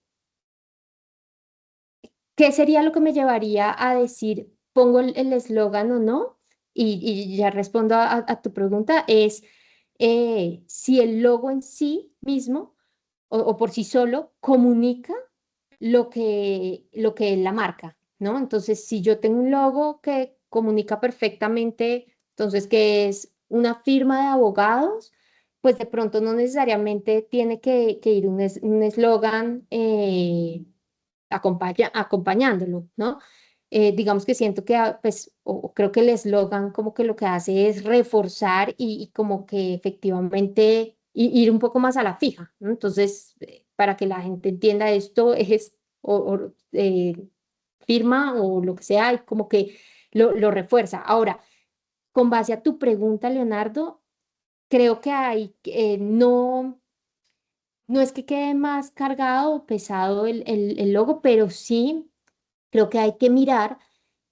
S3: sería lo que me llevaría a decir, pongo el eslogan o no? Y ya respondo a tu pregunta, es si el logo en sí mismo o por sí solo comunica lo que es la marca, ¿no? Entonces, si yo tengo un logo que comunica perfectamente, entonces que es una firma de abogados, pues de pronto no necesariamente tiene que ir un eslogan acompañándolo, ¿no? Digamos que siento que pues o creo que el eslogan como que lo que hace es reforzar y como que efectivamente ir un poco más a la fija, ¿no? Entonces, para que la gente entienda esto es firma o lo que sea, y como que lo refuerza. Ahora, con base a tu pregunta, Leonardo, creo que no es que quede más cargado o pesado el logo, pero sí creo que hay que mirar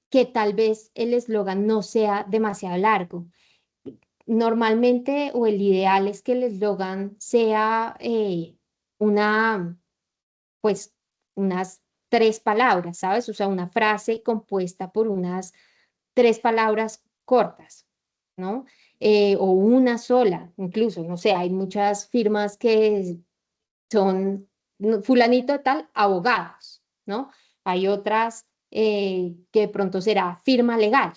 S3: que tal vez el eslogan no sea demasiado largo. Normalmente, o el ideal es que el eslogan sea una, pues, unas 3 palabras, ¿sabes? O sea, una frase compuesta por unas 3 palabras cortas, ¿no? O una sola, incluso, no sé, hay muchas firmas que son fulanito de tal, abogados, ¿no? Hay otras que de pronto será firma legal,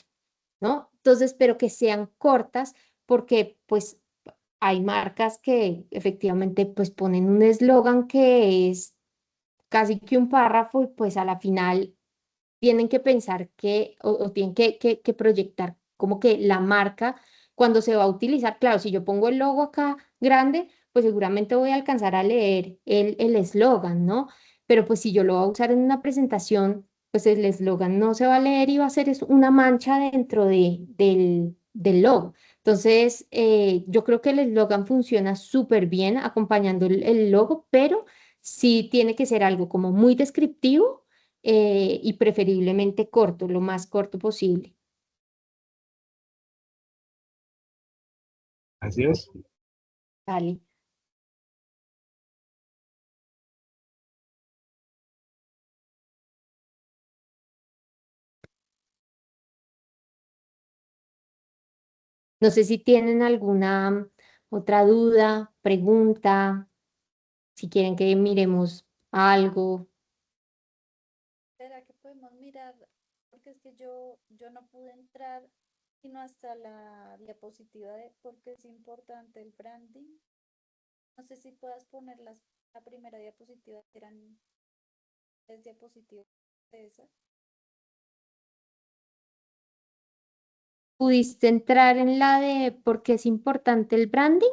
S3: ¿no? Entonces, pero que sean cortas porque pues hay marcas que efectivamente pues ponen un eslogan que es casi que un párrafo y pues a la final tienen que pensar o tienen que proyectar como que la marca cuando se va a utilizar, claro, si yo pongo el logo acá grande, pues seguramente voy a alcanzar a leer el eslogan, ¿no? Pero pues si yo lo voy a usar en una presentación, pues el eslogan no se va a leer y va a ser una mancha dentro del logo. Entonces, yo creo que el eslogan funciona súper bien acompañando el logo, pero sí tiene que ser algo como muy descriptivo y preferiblemente corto, lo más corto posible.
S5: Así es.
S3: Vale. No sé si tienen alguna otra duda, pregunta, si quieren que miremos algo.
S2: ¿Será que podemos mirar? Porque es que yo no pude entrar sino hasta la diapositiva de porque es importante el branding. No sé si puedas poner la primera diapositiva, que eran 3 diapositivas de esa.
S3: ¿Pudiste entrar en la de por qué es importante el branding?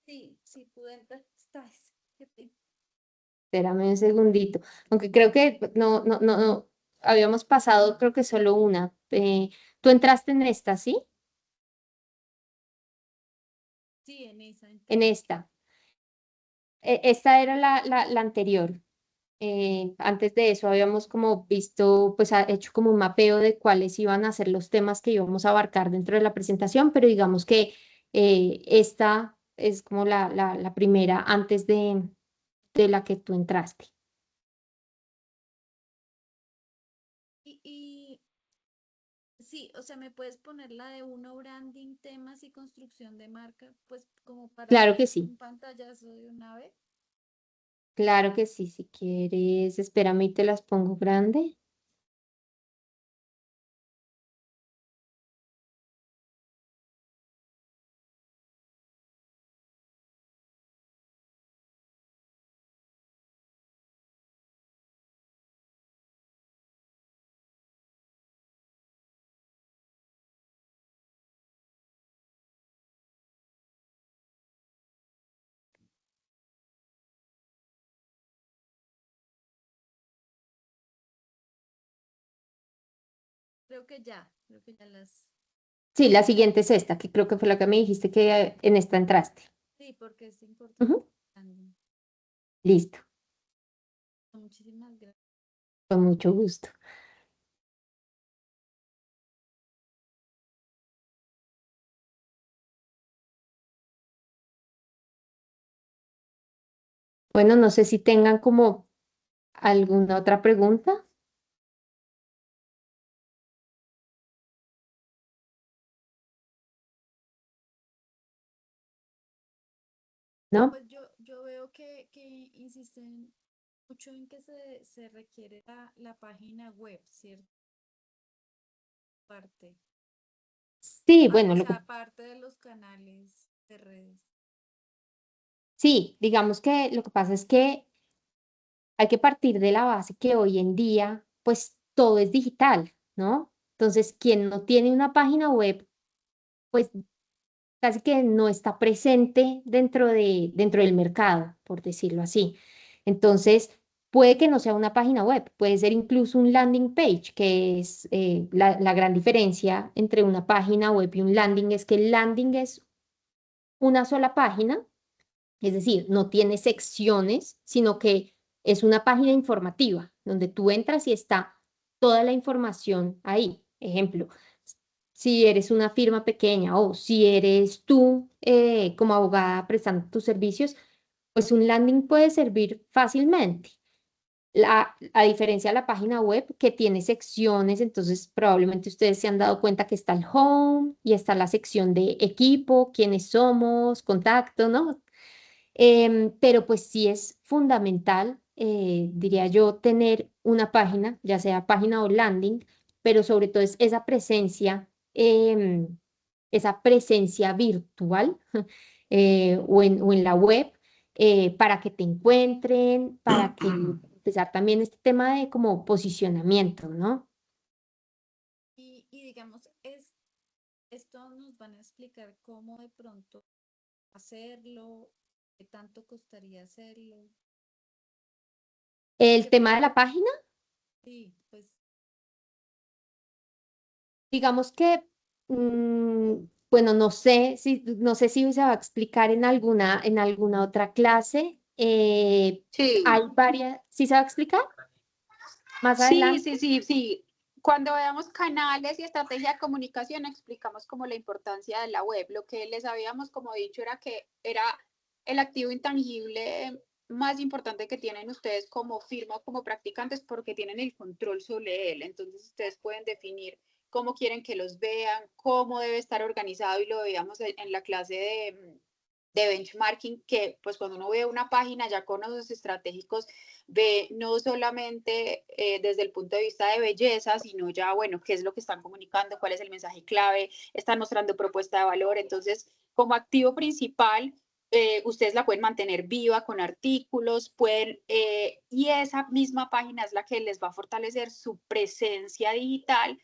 S2: Sí, sí pude entrar. Qué pena.
S3: Espérame un segundito, aunque creo que no, habíamos pasado creo que solo una. ¿Tú entraste en esta, sí?
S2: Sí, en esa
S3: En
S2: entré.
S3: esta. Esta era la anterior. Antes de eso habíamos como visto, pues hecho como un mapeo de cuáles iban a ser los temas que íbamos a abarcar dentro de la presentación, pero digamos que esta es como la primera antes de la que tú entraste.
S2: Y sí, o sea, me puedes poner la de uno branding, temas y construcción de marca, pues como para
S3: Claro
S2: hacer
S3: que sí,
S2: un pantallazo de una vez.
S3: claro que sí. Si quieres, espérame y te las pongo grande.
S2: Creo que ya las,
S3: Sí, la siguiente es esta, que creo que fue la que me dijiste que en esta entraste.
S2: sí, porque es importante
S3: Ujú.
S2: el branding.
S3: Listo,
S2: Muchísimas gracias.
S3: con mucho gusto. Bueno, no sé si tengan como alguna otra pregunta, ¿no?
S2: Pues yo veo que insisten mucho en que se requiere la página web, ¿cierto? Parte.
S3: Sí, bueno,
S2: O sea, parte de los canales de redes.
S3: sí, digamos que lo que pasa es que hay que partir de la base que hoy en día, pues todo es digital, ¿no? Entonces, quien no tiene una página web, pues casi que no está presente dentro del mercado, por decirlo así. Entonces, puede que no sea una página web, puede ser incluso un landing page, que es la gran diferencia entre una página web y un landing, es que el landing es una sola página, es decir, no tiene secciones, sino que es una página informativa, donde tú entras y está toda la información ahí. Ejemplo, si eres una firma pequeña o si eres tú como abogada prestando tus servicios, pues un landing puede servir fácilmente. A diferencia de la página web que tiene secciones, entonces probablemente ustedes se han dado cuenta que está el home y está la sección de equipo, quiénes somos, contacto, ¿no? Pero pues sí es fundamental, diría yo, tener una página, ya sea página o landing, pero sobre todo es esa presencia virtual o en la web, para que te encuentren, para que empezar también este tema de como posicionamiento, ¿no?
S2: Y digamos, esto nos van a explicar cómo de pronto hacerlo, qué tanto costaría hacerlo.
S3: El tema de la página,
S2: Sí, pues
S3: digamos que, bueno, no sé si se va a explicar en alguna otra clase.
S2: sí.
S3: Hay varias, ¿sí se va a explicar más
S2: Sí,
S3: adelante?
S2: sí, sí, sí. Cuando veamos canales y estrategia de comunicación, explicamos como la importancia de la web. Lo que les habíamos como dicho era que era el activo intangible más importante que tienen ustedes como firma o como practicantes porque tienen el control sobre él. Entonces ustedes pueden definir cómo quieren que los vean, cómo debe estar organizado y lo veíamos en la clase de benchmarking, que pues cuando uno ve una página ya con los estratégicos ve no solamente desde el punto de vista de belleza, sino ya, bueno, qué es lo que están comunicando, cuál es el mensaje clave, están mostrando propuesta de valor. Entonces, como activo principal, ustedes la pueden mantener viva con artículos, y esa misma página es la que les va a fortalecer su presencia digital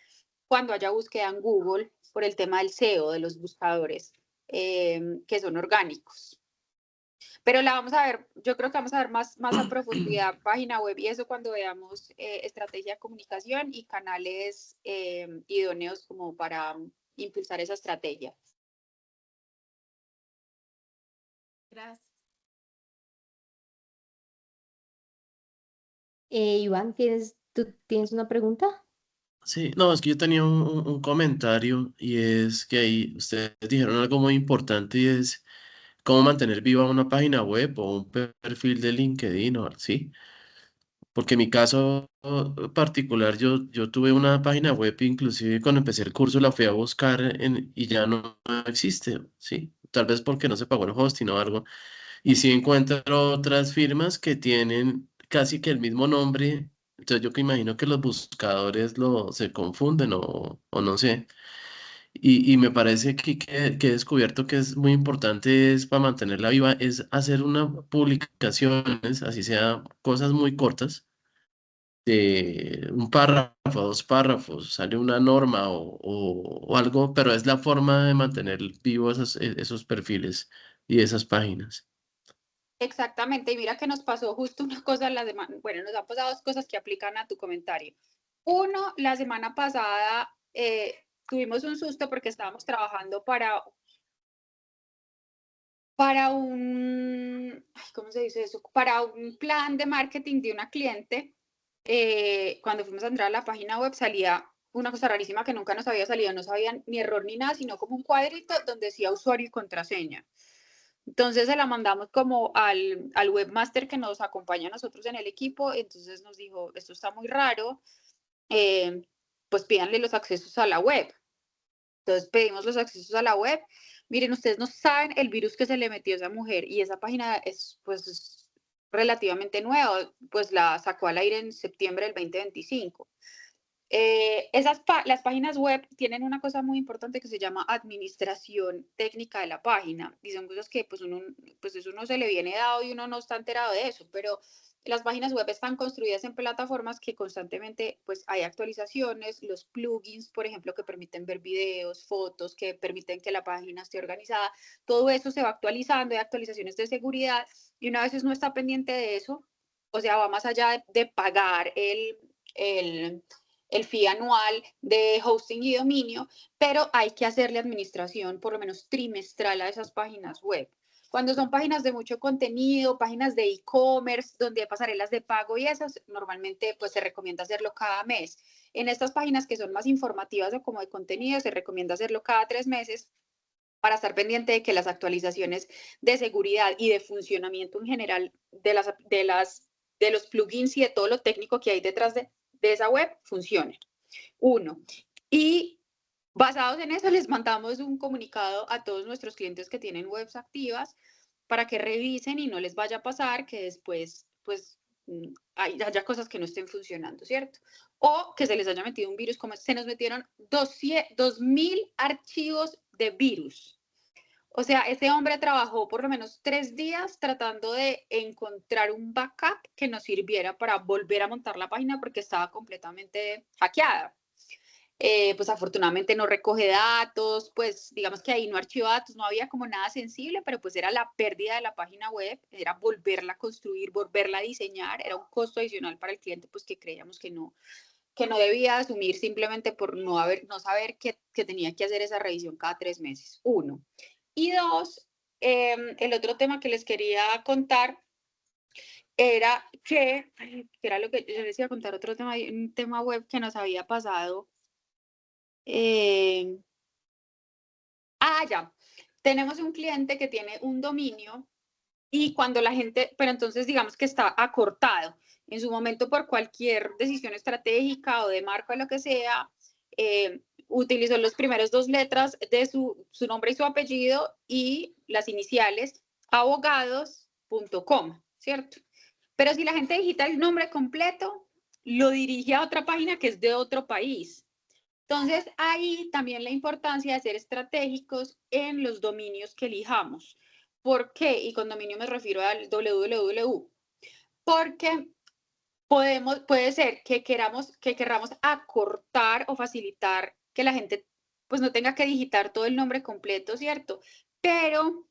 S2: cuando haya búsqueda en Google por el tema del SEO, de los buscadores que son orgánicos. Pero la vamos a ver, yo creo que vamos a ver más a profundidad página web y eso cuando veamos estrategia de comunicación y canales idóneos como para impulsar esa estrategia. Gracias.
S3: Iván, ¿tú tienes una pregunta?
S6: Sí, no, es que yo tenía un comentario y es que ahí ustedes dijeron algo muy importante y es cómo mantener viva una página web o un perfil de LinkedIn o así. Porque en mi caso particular, yo tuve una página web, inclusive cuando empecé el curso la fui a buscar y ya no existe, ¿sí? Tal vez porque no se pagó el hosting o algo. Y sí encuentro otras firmas que tienen casi que el mismo nombre. Entonces yo que imagino que los buscadores se confunden o no sé. Y me parece que he descubierto que es muy importante es para mantenerla viva, es hacer unas publicaciones, así sea cosas muy cortas de un párrafo, dos párrafos, sale una norma o algo, pero es la forma de mantener vivos esos perfiles y esas páginas.
S2: Exactamente, y mira que nos pasó justo una cosa la semana, bueno, nos han pasado dos cosas que aplican a tu comentario. Uno, la semana pasada tuvimos un susto porque estábamos trabajando para ¿cómo se dice eso? Para un plan de marketing de una cliente. Cuando fuimos a entrar a la página web salía una cosa rarísima que nunca nos había salido, no sabían ni error ni nada, sino como un cuadrito donde decía usuario y contraseña. Entonces se la mandamos como al webmaster que nos acompaña a nosotros en el equipo, entonces nos dijo, esto está muy raro, pues pídanle los accesos a la web. Entonces pedimos los accesos a la web. Miren, ustedes no saben el virus que se le metió a esa mujer y esa página es relativamente nueva, pues la sacó al aire en septiembre del 2025. Las páginas web tienen una cosa muy importante que se llama administración técnica de la página y son cosas que pues eso no se le viene dado y uno no está enterado de eso, pero las páginas web están construidas en plataformas que constantemente pues hay actualizaciones, los plugins, por ejemplo, que permiten ver videos, fotos, que permiten que la página esté organizada, todo eso se va actualizando, hay actualizaciones de seguridad y una vez no está pendiente de eso, o sea, va más allá de pagar el fee anual de hosting y dominio, pero hay que hacerle administración por lo menos trimestral a esas páginas web. Cuando son páginas de mucho contenido, páginas de e-commerce, donde hay pasarelas de pago y esas, normalmente pues se recomienda hacerlo cada mes. En estas páginas que son más informativas o como de contenido, se recomienda hacerlo cada 3 meses para estar pendiente de que las actualizaciones de seguridad y de funcionamiento en general de los plugins y de todo lo técnico que hay detrás de esa web funcione. Uno. Y basados en eso, les mandamos un comunicado a todos nuestros clientes que tienen webs activas para que revisen y no les vaya a pasar que después, pues, haya cosas que no estén funcionando, ¿cierto? O que se les haya metido un virus, como se nos metieron 2.000 archivos de virus. O sea, ese hombre trabajó por lo menos 3 días tratando de encontrar un backup que nos sirviera para volver a montar la página porque estaba completamente hackeada. Pues afortunadamente no recoge datos, pues digamos que ahí no archiva datos, no había como nada sensible, pero pues era la pérdida de la página web, era volverla a construir, volverla a diseñar, era un costo adicional para el cliente, pues que creíamos que no debía asumir simplemente por no saber que tenía que hacer esa revisión cada 3 meses, uno. Y dos, el otro tema que les quería contar era que era lo que yo les iba a contar, otro tema, un tema web que nos había pasado. Ya, tenemos un cliente que tiene un dominio y cuando la gente, pero entonces digamos que está acortado. En su momento, por cualquier decisión estratégica o de marca o lo que sea, utilizó los primeros 2 letras de su nombre y su apellido y las iniciales abogados.com, ¿cierto? Pero si la gente digita el nombre completo, lo dirige a otra página que es de otro país. Entonces, ahí también la importancia de ser estratégicos en los dominios que elijamos. ¿Por qué? Y con dominio me refiero al www. Porque puede ser que queramos acortar o facilitar que la gente pues no tenga que digitar todo el nombre completo, ¿cierto? Pero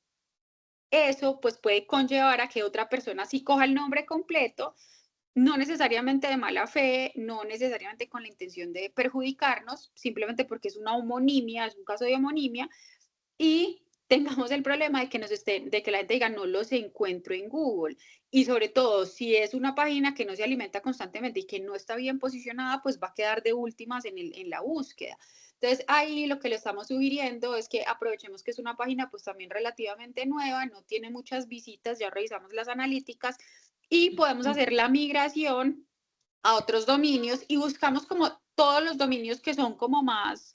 S2: eso pues puede conllevar a que otra persona sí coja el nombre completo, no necesariamente de mala fe, no necesariamente con la intención de perjudicarnos, simplemente porque es una homonimia, es un caso de homonimia, y tengamos el problema de que de que la gente diga no los encuentro en Google. Y sobre todo, si es una página que no se alimenta constantemente y que no está bien posicionada, pues va a quedar de últimas en la búsqueda. Entonces, ahí lo que le estamos sugiriendo es que aprovechemos que es una página pues también relativamente nueva, no tiene muchas visitas, ya revisamos las analíticas y podemos hacer la migración a otros dominios y buscamos como todos los dominios que son como más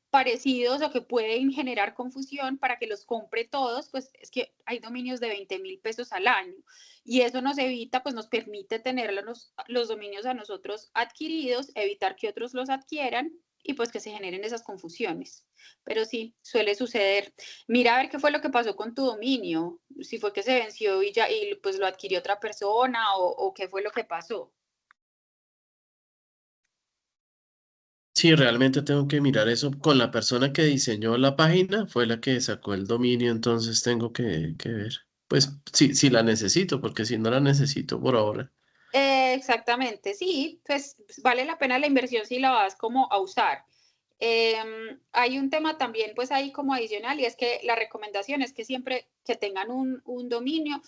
S2: parecidos o que pueden generar confusión para que los compre todos, pues es que hay dominios de 20,000 pesos al año y eso nos evita, pues nos permite tener los dominios a nosotros adquiridos, evitar que otros los adquieran y pues que se generen esas confusiones. Pero sí, suele suceder. Mira a ver qué fue lo que pasó con tu dominio, si fue que se venció y pues lo adquirió otra persona o qué fue lo que pasó.
S6: Sí, realmente tengo que mirar eso con la persona que diseñó la página, fue la que sacó el dominio, entonces tengo que ver. Pues sí, sí la necesito, porque si no la necesito por ahora.
S2: Exactamente, sí, pues vale la pena la inversión si la vas como a usar. Hay un tema también, pues ahí como adicional, y es que la recomendación es que siempre que tengan un dominio,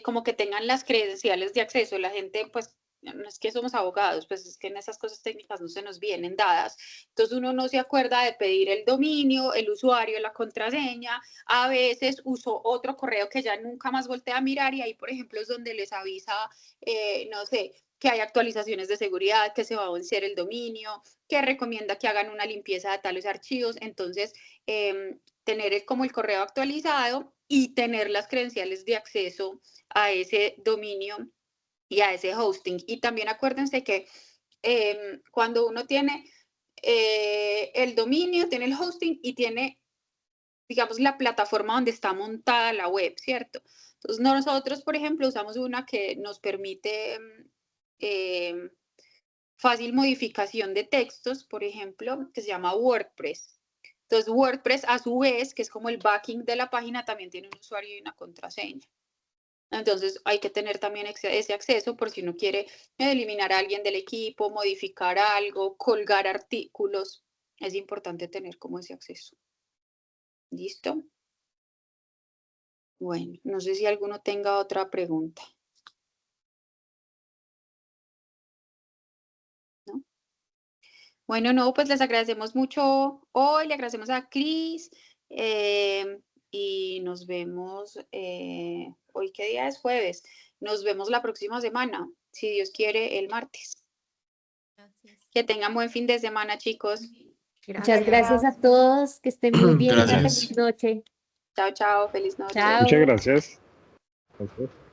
S2: como que tengan las credenciales de acceso. La gente, pues, no es que somos abogados, pues es que en esas cosas técnicas no se nos vienen dadas. Entonces uno no se acuerda de pedir el dominio, el usuario, la contraseña. A veces uso otro correo que ya nunca más volteé a mirar y ahí, por ejemplo, es donde les avisa, no sé, que hay actualizaciones de seguridad, que se va a vencer el dominio, que recomienda que hagan una limpieza de tales archivos. Entonces, tener como el correo actualizado y tener las credenciales de acceso a ese dominio y a ese hosting. Y también acuérdense que cuando uno tiene el dominio, tiene el hosting y tiene digamos, la plataforma donde está montada la web, ¿cierto? Entonces, nosotros, por ejemplo, usamos una que nos permite fácil modificación de textos, por ejemplo, que se llama WordPress. Entonces, WordPress, a su vez, que es como el backing de la página, también tiene un usuario y una contraseña. Entonces, hay que tener también ese acceso por si uno quiere eliminar a alguien del equipo, modificar algo, colgar artículos. Es importante tener como ese acceso. ¿Listo? Bueno, no sé si alguno tenga otra pregunta. ¿No? Bueno, no, pues les agradecemos mucho hoy, le agradecemos a Cris y nos vemos, hoy qué día es, jueves, nos vemos la próxima semana, si Dios quiere, el martes. Que tengan buen fin de semana, chicos.
S3: Muchas gracias a todos, que estén muy bien, una
S6: Gracias.
S3: feliz noche.
S2: Chao, chao, feliz noche.
S3: Chao.
S7: Muchas gracias. Gracias.